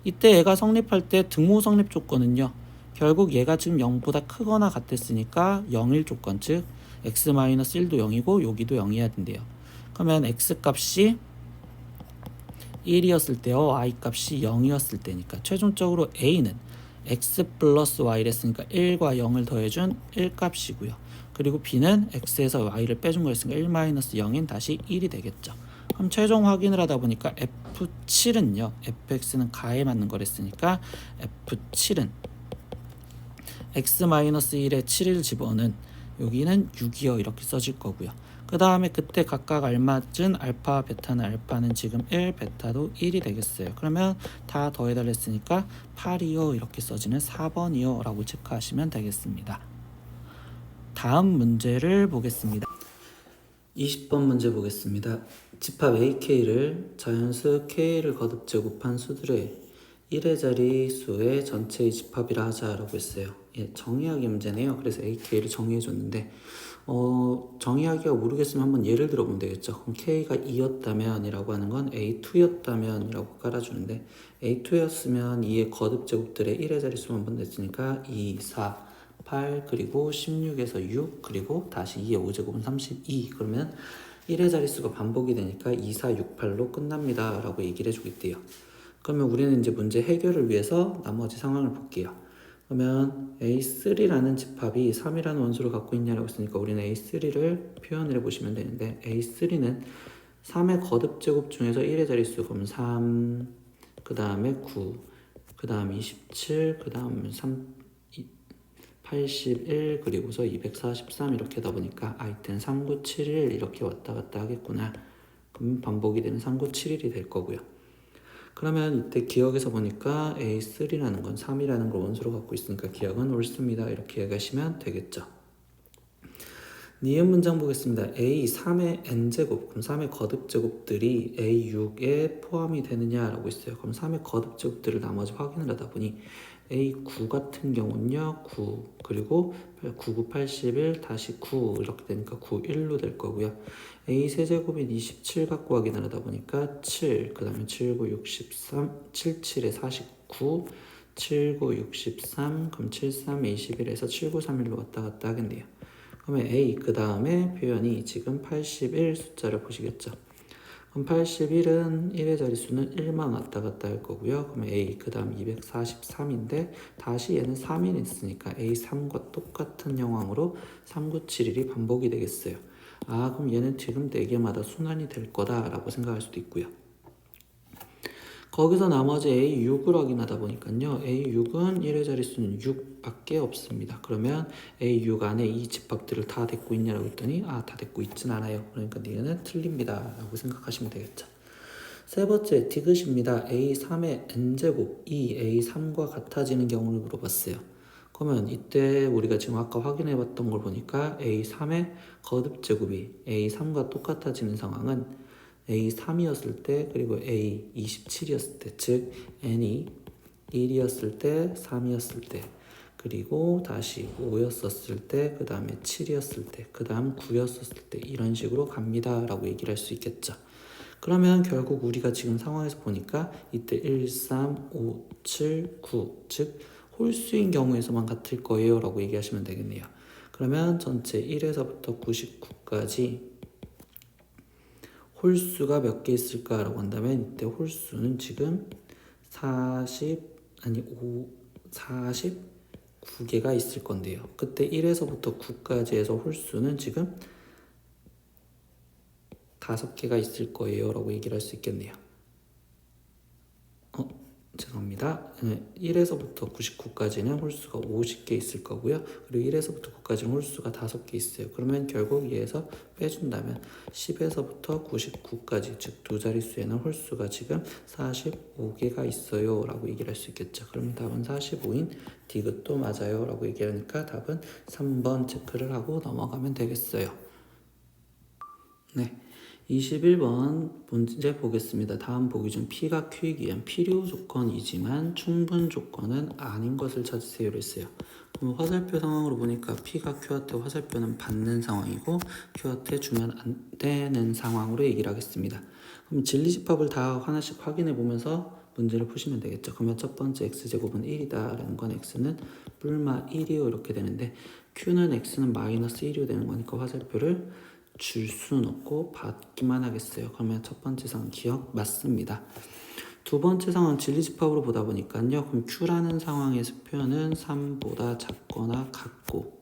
이때 얘가 성립할 때 등호 성립 조건은요 결국 얘가 지금 0보다 크거나 같았으니까 0일 조건, 즉 x-1도 0이고 여기도 0이어야 된대요. 그러면 x값이 1이었을 때요 y값이 0이었을 때니까 최종적으로 a는 x 플러스 y랬으니까 1과 0을 더해준 1값이고요. 그리고 b는 x에서 y를 빼준 거였으니까 1 마이너스 0인 다시 1이 되겠죠. 그럼 최종 확인을 하다 보니까 f7은요 fx는 가에 맞는 거랬으니까 f7은 x-1에 7을 집어넣은 여기는 6이요 이렇게 써질 거고요. 그 다음에 그때 각각 알맞은 알파 베타는 알파는 지금 1 베타도 1이 되겠어요. 그러면 다 더해달랬으니까 8이요 이렇게 써지는 4번이요 라고 체크하시면 되겠습니다. 다음 문제를 보겠습니다. 20번 문제 보겠습니다. 집합 AK를 자연수 K를 거듭 제곱한 수들의 1의 자리수의 전체의 집합이라 하자라고 했어요. 정의하기 문제네요. 그래서 AK를 정의해줬는데 정의하기가 모르겠으면 한번 예를 들어보면 되겠죠. 그럼 K가 2였다면 이라고 하는 건 A2였다면 이라고 깔아주는데 A2였으면 2의 거듭 제곱들의 1의 자리수만 한번 냈으니까 2, 4, 8 그리고 16에서 6 그리고 다시 2의 5제곱은 32 그러면 1의 자릿수가 반복이 되니까 2, 4, 6, 8로 끝납니다 라고 얘기를 해주겠대요. 그러면 우리는 이제 문제 해결을 위해서 나머지 상황을 볼게요. 그러면 A3라는 집합이 3이라는 원소를 갖고 있냐라고 했으니까 우리는 A3를 표현을 해보시면 되는데 A3는 3의 거듭 제곱 중에서 1의 자릿수 그러면 3, 그 다음에 9, 그 다음에 27, 그 다음에 8 81 그리고서 243 이렇게 하다 보니까 이때는 3971 이렇게 왔다 갔다 하겠구나. 그럼 반복이 되는 3971이 될 거고요. 그러면 이때 기억에서 보니까 A3라는 건 3이라는 걸 원소로 갖고 있으니까 기억은 옳습니다. 이렇게 얘기하시면 되겠죠. 니은 문장 보겠습니다. A3의 n제곱, 그럼 3의 거듭제곱들이 A6에 포함이 되느냐라고 있어요. 그럼 3의 거듭제곱들을 나머지 확인을 하다 보니 A9 같은 경우는요 9 그리고 9, 9, 81 다시 9 이렇게 되니까 9, 1로 될 거고요. A 세제곱인 27 갖고 확인을 하다 보니까 7, 그 다음에 7, 9, 63, 7, 7에 49, 7, 9, 63, 그럼 7, 3, 21에서 7, 9, 3, 1로 왔다 갔다 하겠네요. 그러면 A 그 다음에 표현이 지금 81 숫자를 보시겠죠. 그럼 81은 1의 자릿수는 1만 왔다 갔다 할 거고요. 그러면 A 그 다음 243인데 다시 얘는 3이 있으니까 A3과 똑같은 형황으로 3971이 반복이 되겠어요. 그럼 얘는 지금 4개마다 순환이 될 거다라고 생각할 수도 있고요. 거기서 나머지 A6을 확인하다 보니까요. A6은 1의 자릿수는 6밖에 없습니다. 그러면 A6 안에 이 집합들을 다 댔고 있냐라고 했더니 다 댔고 있진 않아요. 그러니까 니은은 틀립니다. 라고 생각하시면 되겠죠. 세 번째 디귿입니다. A3의 n제곱 이 A3과 같아지는 경우를 물어봤어요. 그러면 이때 우리가 지금 아까 확인해 봤던 걸 보니까 A3의 거듭제곱이 A3과 똑같아지는 상황은 A3이었을 때 그리고 A27이었을 때 즉 n이 1이었을 때 3이었을 때 그리고 다시 5였었을 때 그 다음에 7이었을 때 그 다음 9였었을 때 이런 식으로 갑니다 라고 얘기를 할 수 있겠죠. 그러면 결국 우리가 지금 상황에서 보니까 이때 1, 3, 5, 7, 9 즉 홀수인 경우에서만 같을 거예요 라고 얘기하시면 되겠네요. 그러면 전체 1에서부터 99까지 홀수가 몇 개 있을까라고 한다면 이때 홀수는 지금 49개가 있을 건데요. 그때 1에서부터 9까지 해서 홀수는 지금 5개가 있을 거예요 라고 얘기를 할 수 있겠네요. 죄송합니다. 1에서부터 99까지는 홀수가 50개 있을 거고요. 그리고 1에서부터 9까지는 홀수가 5개 있어요. 그러면 결국 얘에서 빼준다면 10에서부터 99까지 즉 두 자릿수에는 홀수가 지금 45개가 있어요 라고 얘기를 할 수 있겠죠. 그러면 답은 45인 디귿도 맞아요 라고 얘기하니까 답은 3번 체크를 하고 넘어가면 되겠어요. 네. 21번 문제 보겠습니다. 다음 보기 중 P가 Q이기 위한 필요 조건이지만 충분 조건은 아닌 것을 찾으세요 했어요. 그럼 화살표 상황으로 보니까 P가 Q한테 화살표는 받는 상황이고 Q한테 주면 안 되는 상황으로 얘기를 하겠습니다. 그럼 진리집합을 다 하나씩 확인해 보면서 문제를 푸시면 되겠죠. 그러면 첫 번째 x제곱은 1이다 라는 건 x는 뿔마 1이요 이렇게 되는데 Q는 x는 마이너스 1이요 되는 거니까 화살표를 줄 수는 없고 받기만 하겠어요. 그러면 첫 번째 상황 기억 맞습니다. 두 번째 상황 진리집합으로 보다 보니까요. 그럼 Q라는 상황에서 표현은 3보다 작거나 같고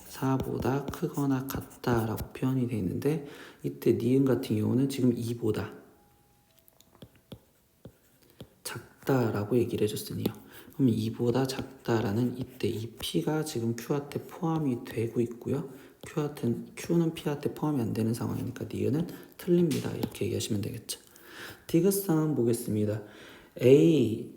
4보다 크거나 같다라고 표현이 되어 있는데 이때 니은 같은 경우는 지금 2보다 작다라고 얘기를 해줬으니요. 그럼 2보다 작다라는 이때 이 P가 지금 Q한테 포함이 되고 있고요. Q는 P한테 포함이 안 되는 상황이니까 니은은 틀립니다. 이렇게 얘기하시면 되겠죠. 디귿 상황 보겠습니다. A가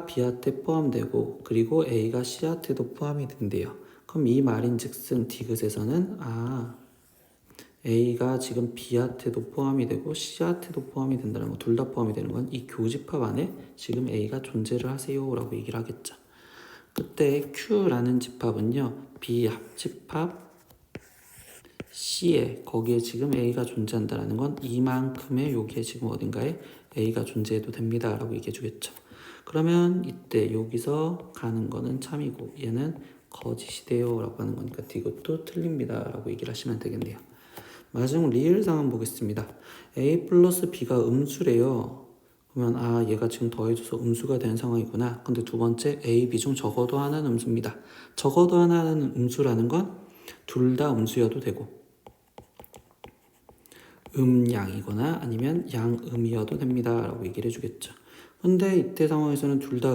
B한테 포함되고 그리고 A가 C한테도 포함이 된대요. 그럼 이 말인즉슨 디귿에서는 A가 지금 B한테도 포함이 되고 C한테도 포함이 된다는 거, 둘 다 포함이 되는 건 이 교집합 안에 지금 A가 존재를 하세요 라고 얘기를 하겠죠. 그때 Q라는 집합은요 B 합집합 C에 거기에 지금 A가 존재한다는 건 이만큼의 여기에 지금 어딘가에 A가 존재해도 됩니다 라고 얘기해 주겠죠. 그러면 이때 여기서 가는 거는 참이고 얘는 거짓이 돼요 라고 하는 거니까 이것도 틀립니다 라고 얘기를 하시면 되겠네요. 마지막 리을 상황 보겠습니다. A 플러스 B가 음수래요. 그러면 얘가 지금 더해줘서 음수가 되는 상황이구나. 근데 두 번째 A, B 중 적어도 하나는 음수입니다. 적어도 하나는 음수라는 건 둘 다 음수여도 되고 음양이거나 아니면 양음이어도 됩니다 라고 얘기를 해주겠죠. 근데 이때 상황에서는 둘 다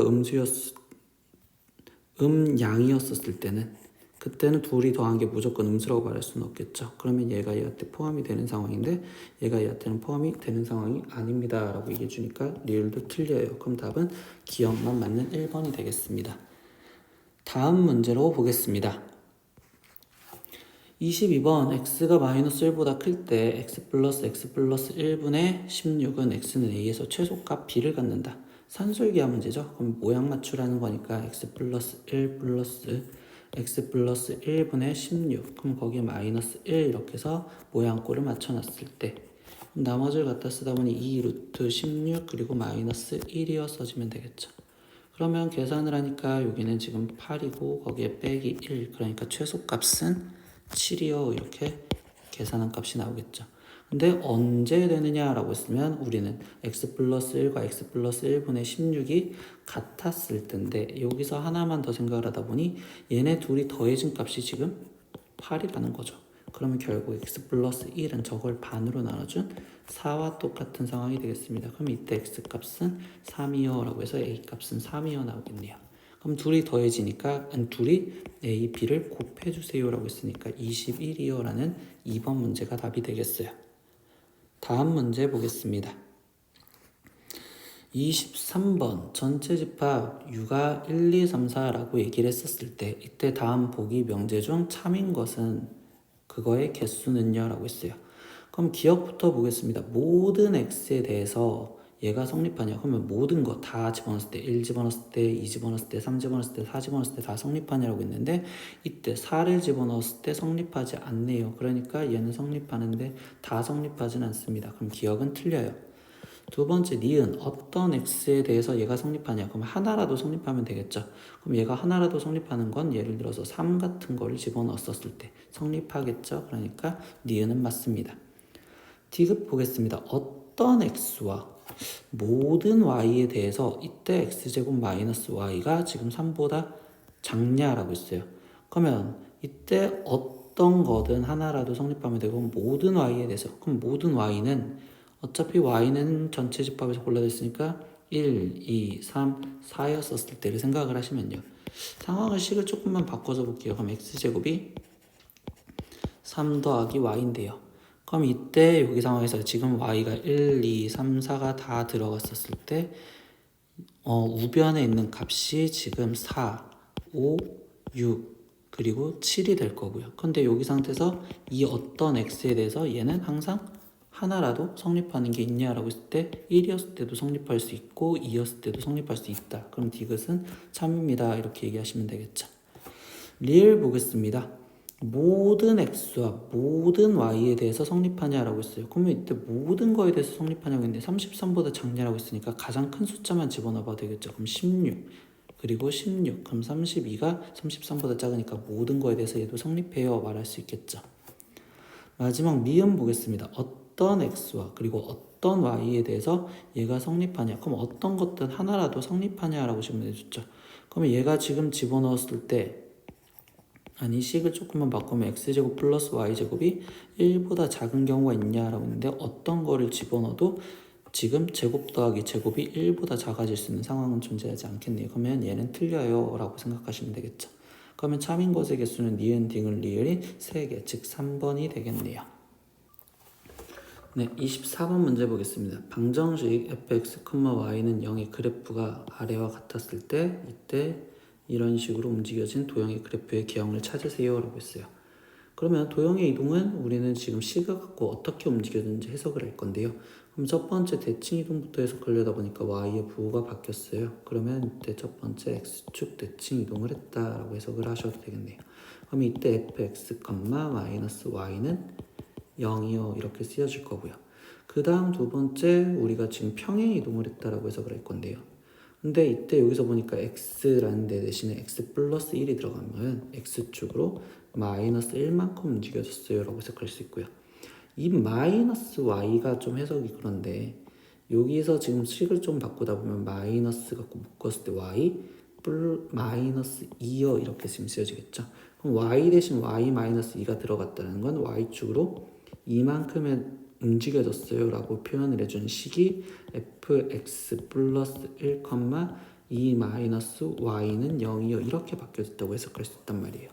양이었었을 때는 그때는 둘이 더한 게 무조건 음수라고 말할 수는 없겠죠. 그러면 얘가 얘한테 포함이 되는 상황인데 얘가 얘한테는 포함이 되는 상황이 아닙니다 라고 얘기해 주니까 리을도 틀려요. 그럼 답은 기억만 맞는 1번이 되겠습니다. 다음 문제로 보겠습니다. 22번 x가 마이너스 1보다 클 때 x 플러스 1분의 16은 x는 a에서 최소값 b를 갖는다. 산술기하 문제죠. 그럼 모양 맞추라는 거니까 x 플러스 1 플러스 x 플러스 1분의 16 그럼 거기에 마이너스 1 이렇게 해서 모양꼴을 맞춰놨을 때 나머지를 갖다 쓰다 보니 2 루트 16 그리고 마이너스 1이어 써지면 되겠죠. 그러면 계산을 하니까 여기는 지금 8이고 거기에 빼기 1 그러니까 최소값은 7이요 이렇게 계산한 값이 나오겠죠. 근데 언제 되느냐라고 했으면 우리는 x 플러스 1과 x 플러스 1분의 16이 같았을 텐데 여기서 하나만 더 생각을 하다 보니 얘네 둘이 더해진 값이 지금 8이라는 거죠. 그러면 결국 x 플러스 1은 저걸 반으로 나눠준 4와 똑같은 상황이 되겠습니다. 그럼 이때 x 값은 3이요 라고 해서 a 값은 3이요 나오겠네요. 그럼 둘이 더해지니까 둘이 a, b를 곱해주세요 라고 했으니까 21이요 라는 2번 문제가 답이 되겠어요. 다음 문제 보겠습니다. 23번 전체 집합 U가 1, 2, 3, 4라고 얘기를 했었을 때 이때 다음 보기 명제 중 참인 것은 그거의 개수는요 라고 했어요. 그럼 기억부터 보겠습니다. 모든 x에 대해서 얘가 성립하냐? 그러면 모든 거 다 집어넣었을 때 1 집어넣었을 때 2 집어넣었을 때 3 집어넣었을 때 4 집어넣었을 때 다 성립하냐라고 했는데 이때 4를 집어넣었을 때 성립하지 않네요. 그러니까 얘는 성립하는데 다 성립하진 않습니다. 그럼 기억은 틀려요. 두 번째 니은 어떤 x에 대해서 얘가 성립하냐? 그럼 하나라도 성립하면 되겠죠. 그럼 얘가 하나라도 성립하는 건 예를 들어서 3 같은 거를 집어넣었을 때 성립하겠죠. 그러니까 니은은 맞습니다. 디귿 보겠습니다. 어떤 x와 모든 y에 대해서 이때 x제곱 마이너스 y가 지금 3보다 작냐라고 했어요. 그러면 이때 어떤 거든 하나라도 성립하면 되고 모든 y에 대해서 그럼 모든 y는 어차피 y는 전체 집합에서 골라졌으니까 1, 2, 3, 4였었을 때를 생각을 하시면요. 상황을 식을 조금만 바꿔서 볼게요. 그럼 x제곱이 3 더하기 y인데요. 그럼 이때 여기 상황에서 지금 y가 1, 2, 3, 4가 다 들어갔었을 때 우변에 있는 값이 지금 4, 5, 6 그리고 7이 될 거고요. 근데 여기 상태에서 이 어떤 x에 대해서 얘는 항상 하나라도 성립하는 게 있냐라고 했을 때 1이었을 때도 성립할 수 있고 2였을 때도 성립할 수 있다. 그럼 디귿은 참입니다. 이렇게 얘기하시면 되겠죠. 리을 보겠습니다. 모든 x와 모든 y에 대해서 성립하냐라고 했어요. 그러면 이때 모든 거에 대해서 성립하냐고 했는데 33보다 작냐라고 했으니까 가장 큰 숫자만 집어넣어봐도 되겠죠. 그럼 16 그리고 16 그럼 32가 33보다 작으니까 모든 거에 대해서 얘도 성립해요 말할 수 있겠죠. 마지막 미음 보겠습니다. 어떤 x와 그리고 어떤 y에 대해서 얘가 성립하냐. 그럼 어떤 것든 하나라도 성립하냐라고 질문해 줬죠. 그러면 얘가 지금 집어넣었을 때 아니 식을 조금만 바꾸면 x제곱 플러스 y제곱이 1보다 작은 경우가 있냐라고 했는데 어떤 거를 집어넣어도 지금 제곱 더하기 제곱이 1보다 작아질 수 있는 상황은 존재하지 않겠네요. 그러면 얘는 틀려요 라고 생각하시면 되겠죠. 그러면 참인 것의 개수는 니은, 디귿, 리을이 3개 즉 3번이 되겠네요. 네, 24번 문제 보겠습니다. 방정식 fx, y는 0의 그래프가 아래와 같았을 때 이때 이런 식으로 움직여진 도형의 그래프의 기형을 찾으세요 라고 했어요. 그러면 도형의 이동은 우리는 지금 식을 갖고 어떻게 움직여졌는지 해석을 할 건데요. 그럼 첫 번째 대칭 이동부터 해석하려다 보니까 y의 부호가 바뀌었어요. 그러면 이때 첫 번째 x축 대칭 이동을 했다라고 해석을 하셔도 되겠네요. 그럼 이때 fx, y는 0이요 이렇게 쓰여질 거고요. 그 다음 두 번째 우리가 지금 평행 이동을 했다라고 해석을 할 건데요. 근데 이때 여기서 보니까 x라는 데 대신에 x 플러스 1이 들어가면 x축으로 마이너스 1만큼 움직여졌어요 라고 해석할 수 있고요. 이 마이너스 y가 좀 해석이 그런데 여기서 지금 식을 좀 바꾸다 보면 마이너스 갖고 묶었을 때 y 마이너스 2요 이렇게 지금 쓰여지겠죠. 그럼 y 대신 y 마이너스 2가 들어갔다는 건 y축으로 이만큼의 움직여졌어요 라고 표현을 해준 식이 fx 플러스 1, 2 마이너스 y는 0이요 이렇게 바뀌어졌다고 해석할 수 있단 말이에요.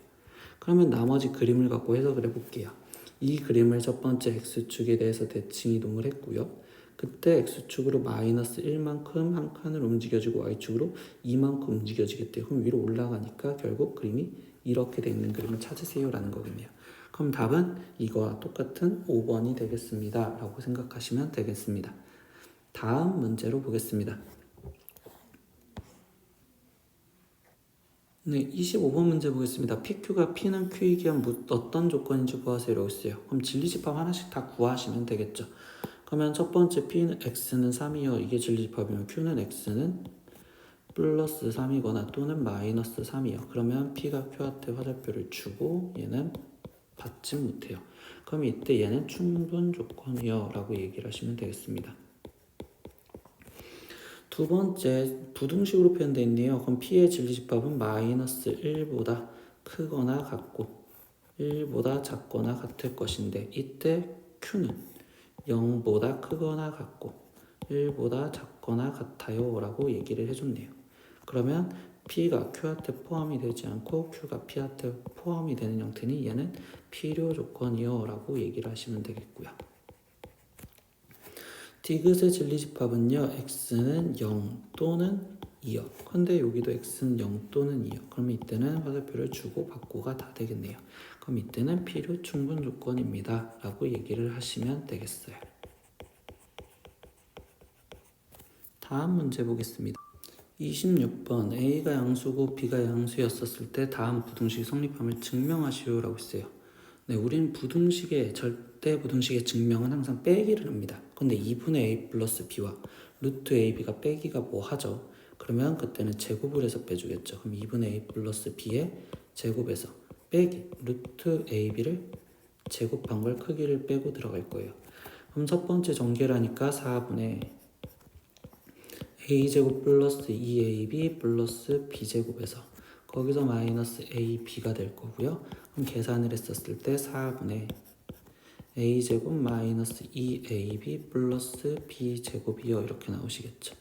그러면 나머지 그림을 갖고 해석을 해볼게요. 이 그림을 첫 번째 x축에 대해서 대칭 이동을 했고요. 그때 x축으로 마이너스 1만큼 한 칸을 움직여주고 y축으로 2만큼 움직여지겠대요. 그럼 위로 올라가니까 결국 그림이 이렇게 돼 있는 그림을 찾으세요 라는 거겠네요. 그럼 답은 이거와 똑같은 5번이 되겠습니다 라고 생각하시면 되겠습니다. 다음 문제로 보겠습니다. 네, 25번 문제 보겠습니다. PQ가 P는 Q이기 한 어떤 조건인지 구하세요 라고 했어요. 그럼 진리집합 하나씩 다 구하시면 되겠죠. 그러면 첫 번째 P는 X는 3이요. 이게 진리집합이면 Q는 X는 플러스 3이거나 또는 마이너스 3이요. 그러면 P가 Q한테 화살표를 주고 얘는 받지 못해요. 그럼 이때 얘는 충분 조건이요 라고 얘기를 하시면 되겠습니다. 두 번째 부등식으로 표현되어 있네요. 그럼 P의 진리집합은 마이너스 1보다 크거나 같고 1보다 작거나 같을 것인데 이때 Q는 0보다 크거나 같고 1보다 작거나 같아요 라고 얘기를 해줬네요. 그러면 P가 Q한테 포함이 되지 않고 Q가 P한테 포함이 되는 형태니 얘는 필요 조건이요 라고 얘기를 하시면 되겠고요. 디귿의 진리집합은요. x는 0 또는 2요. 근데 여기도 x는 0 또는 2요. 그럼 이때는 화살표를 주고 받고가 다 되겠네요. 그럼 이때는 필요 충분 조건입니다 라고 얘기를 하시면 되겠어요. 다음 문제 보겠습니다. 26번 A가 양수고 B가 양수였었을 때 다음 부등식 성립함을 증명하시오 라고 했어요. 네, 우린 부등식의 절대 부등식의 증명은 항상 빼기를 합니다. 근데 2분의 A 플러스 B와 루트 AB가 빼기가 뭐 하죠? 그러면 그때는 제곱을 해서 빼주겠죠. 그럼 2분의 A 플러스 B의 제곱에서 빼기 루트 AB를 제곱한 걸 크기를 빼고 들어갈 거예요. 그럼 첫 번째 전개라니까 4분의 A제곱 플러스 2AB 플러스 B제곱에서 거기서 마이너스 AB가 될 거고요. 그럼 계산을 했었을 때 4분의 A제곱 마이너스 2AB 플러스 B제곱이요 이렇게 나오시겠죠.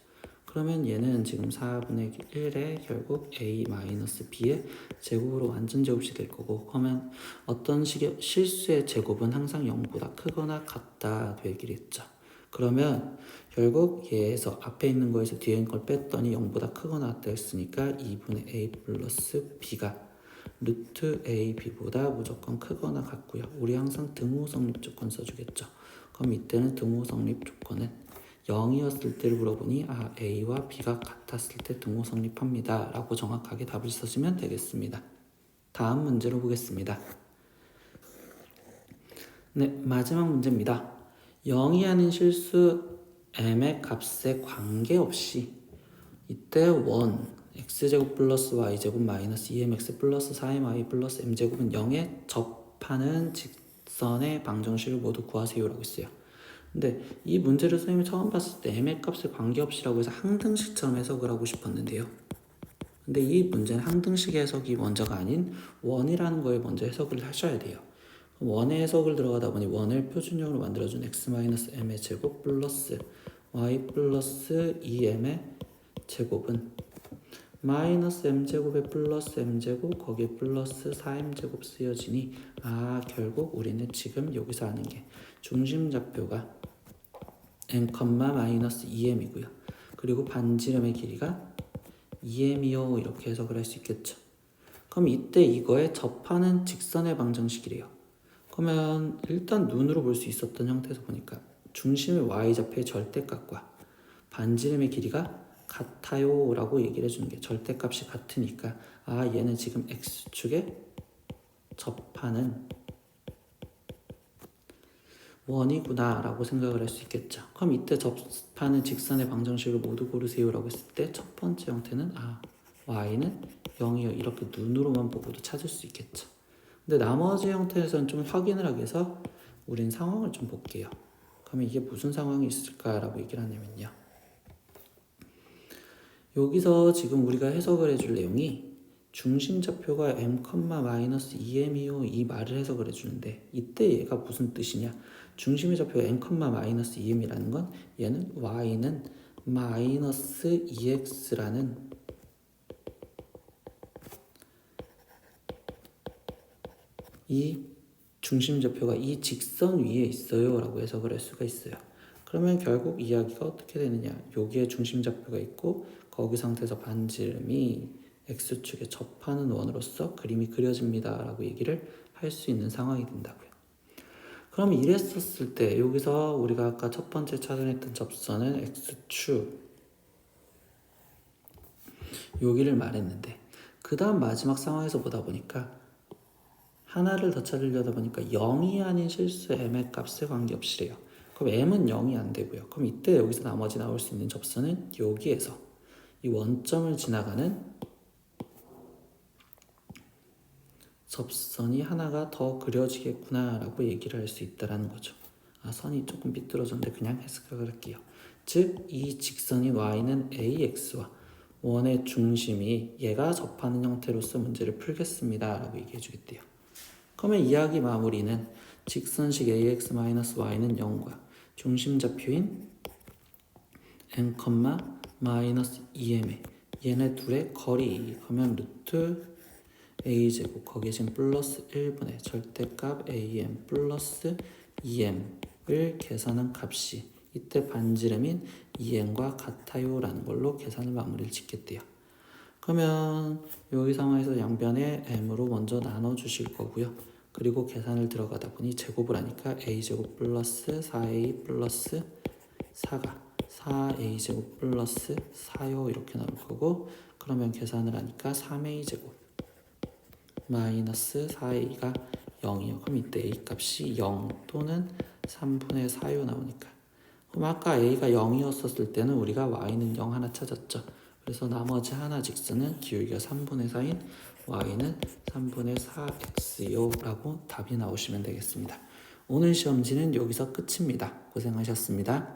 그러면 얘는 지금 4분의 1에 결국 A 마이너스 B의 제곱으로 완전 제곱이 될 거고 그러면 어떤 식의 실수의 제곱은 항상 0보다 크거나 같다 되기겠죠. 그러면 결국 얘에서 앞에 있는 거에서 뒤에 있는 걸 뺐더니 0보다 크거나 같다 했으니까 2분의 A 플러스 B가 루트 AB보다 무조건 크거나 같고요. 우리 항상 등호 성립 조건 써주겠죠. 그럼 이때는 등호 성립 조건은 0이었을 때를 물어보니 A와 B가 같았을 때 등호 성립합니다 라고 정확하게 답을 써주면 되겠습니다. 다음 문제로 보겠습니다. 네, 마지막 문제입니다. 0이 아닌 실수 m의 값에 관계없이 이때 x제곱 플러스 y제곱 마이너스 2mx 플러스 4my 플러스 m제곱은 0에 접하는 직선의 방정식을 모두 구하세요 라고 했어요. 근데 이 문제를 선생님이 처음 봤을 때 m의 값에 관계없이라고 해서 항등식처럼 해석을 하고 싶었는데요. 근데 이 문제는 항등식 해석이 먼저가 아닌 원이라는 거에 먼저 해석을 하셔야 돼요. 원의 해석을 들어가다 보니 원을 표준형으로 만들어준 x-m의 제곱 플러스 y 플러스 2m의 제곱은 마이너스 m제곱에 플러스 m제곱 거기에 플러스 4m제곱 쓰여지니 결국 우리는 지금 여기서 하는 게 중심좌표가 m, 마이너스 2m이고요. 그리고 반지름의 길이가 2m이요 이렇게 해석을 할 수 있겠죠. 그럼 이때 이거에 접하는 직선의 방정식이래요. 그러면 일단 눈으로 볼 수 있었던 형태에서 보니까 중심의 y좌표의 절대값과 반지름의 길이가 같아요 라고 얘기를 해주는 게 절대값이 같으니까 얘는 지금 x축에 접하는 원이구나 라고 생각을 할 수 있겠죠. 그럼 이때 접하는 직선의 방정식을 모두 고르세요 라고 했을 때 첫 번째 형태는 y는 0이요 이렇게 눈으로만 보고도 찾을 수 있겠죠. 근데 나머지 형태에서는 좀 확인을 하기 위해서 우린 상황을 좀 볼게요. 그러면 이게 무슨 상황이 있을까라고 얘기를 하냐면요. 여기서 지금 우리가 해석을 해줄 내용이 중심좌표가 m, 마이너스 2m이요 이 말을 해석을 해주는데 이때 얘가 무슨 뜻이냐. 중심의 좌표가 m, 마이너스 2m이라는 건 얘는 y는 마이너스 2x라는 이 중심좌표가 이 직선 위에 있어요 라고 해석을 할 수가 있어요. 그러면 결국 이야기가 어떻게 되느냐, 여기에 중심좌표가 있고 거기 상태에서 반지름이 x축에 접하는 원으로서 그림이 그려집니다 라고 얘기를 할 수 있는 상황이 된다고요. 그럼 이랬었을 때 여기서 우리가 아까 첫 번째 찾아냈던 접선은 x축 여기를 말했는데, 그 다음 마지막 상황에서 보다 보니까 하나를 더 찾으려다 보니까 0이 아닌 실수 m의 값에 관계없이래요. 그럼 m은 0이 안 되고요. 그럼 이때 여기서 나머지 나올 수 있는 접선은 여기에서 이 원점을 지나가는 접선이 하나가 더 그려지겠구나 라고 얘기를 할 수 있다는 거죠. 선이 조금 삐뚤어졌는데 그냥 해석을 할게요. 즉 이 직선인 y는 ax와 원의 중심이 얘가 접하는 형태로서 문제를 풀겠습니다 라고 얘기해 주겠대요. 그러면 이야기 마무리는 직선식 ax-y는 0과 중심좌표인 n, 마이너스 2m의 얘네 둘의 거리, 그러면 루트 a제곱 거기에 지금 플러스 1분의 절대값 am 플러스 2m을 계산한 값이 이때 반지름인 2m과 같아요 라는 걸로 계산을 마무리를 짓겠대요. 그러면 여기 상황에서 양변에 m으로 먼저 나눠주실 거고요. 그리고 계산을 들어가다 보니 제곱을 하니까 a제곱 플러스 4a 플러스 4가 4a제곱 플러스 4요 이렇게 나올 거고, 그러면 계산을 하니까 3a제곱 마이너스 4a가 0이요. 그럼 이때 a 값이 0 또는 3분의 4요 나오니까, 그럼 아까 a가 0이었을 때는 우리가 y는 0 하나 찾았죠. 그래서 나머지 하나 직선은 기울기가 3분의 4인 y는 3분의 4x요 라고 답이 나오시면 되겠습니다. 오늘 시험지는 여기서 끝입니다. 고생하셨습니다.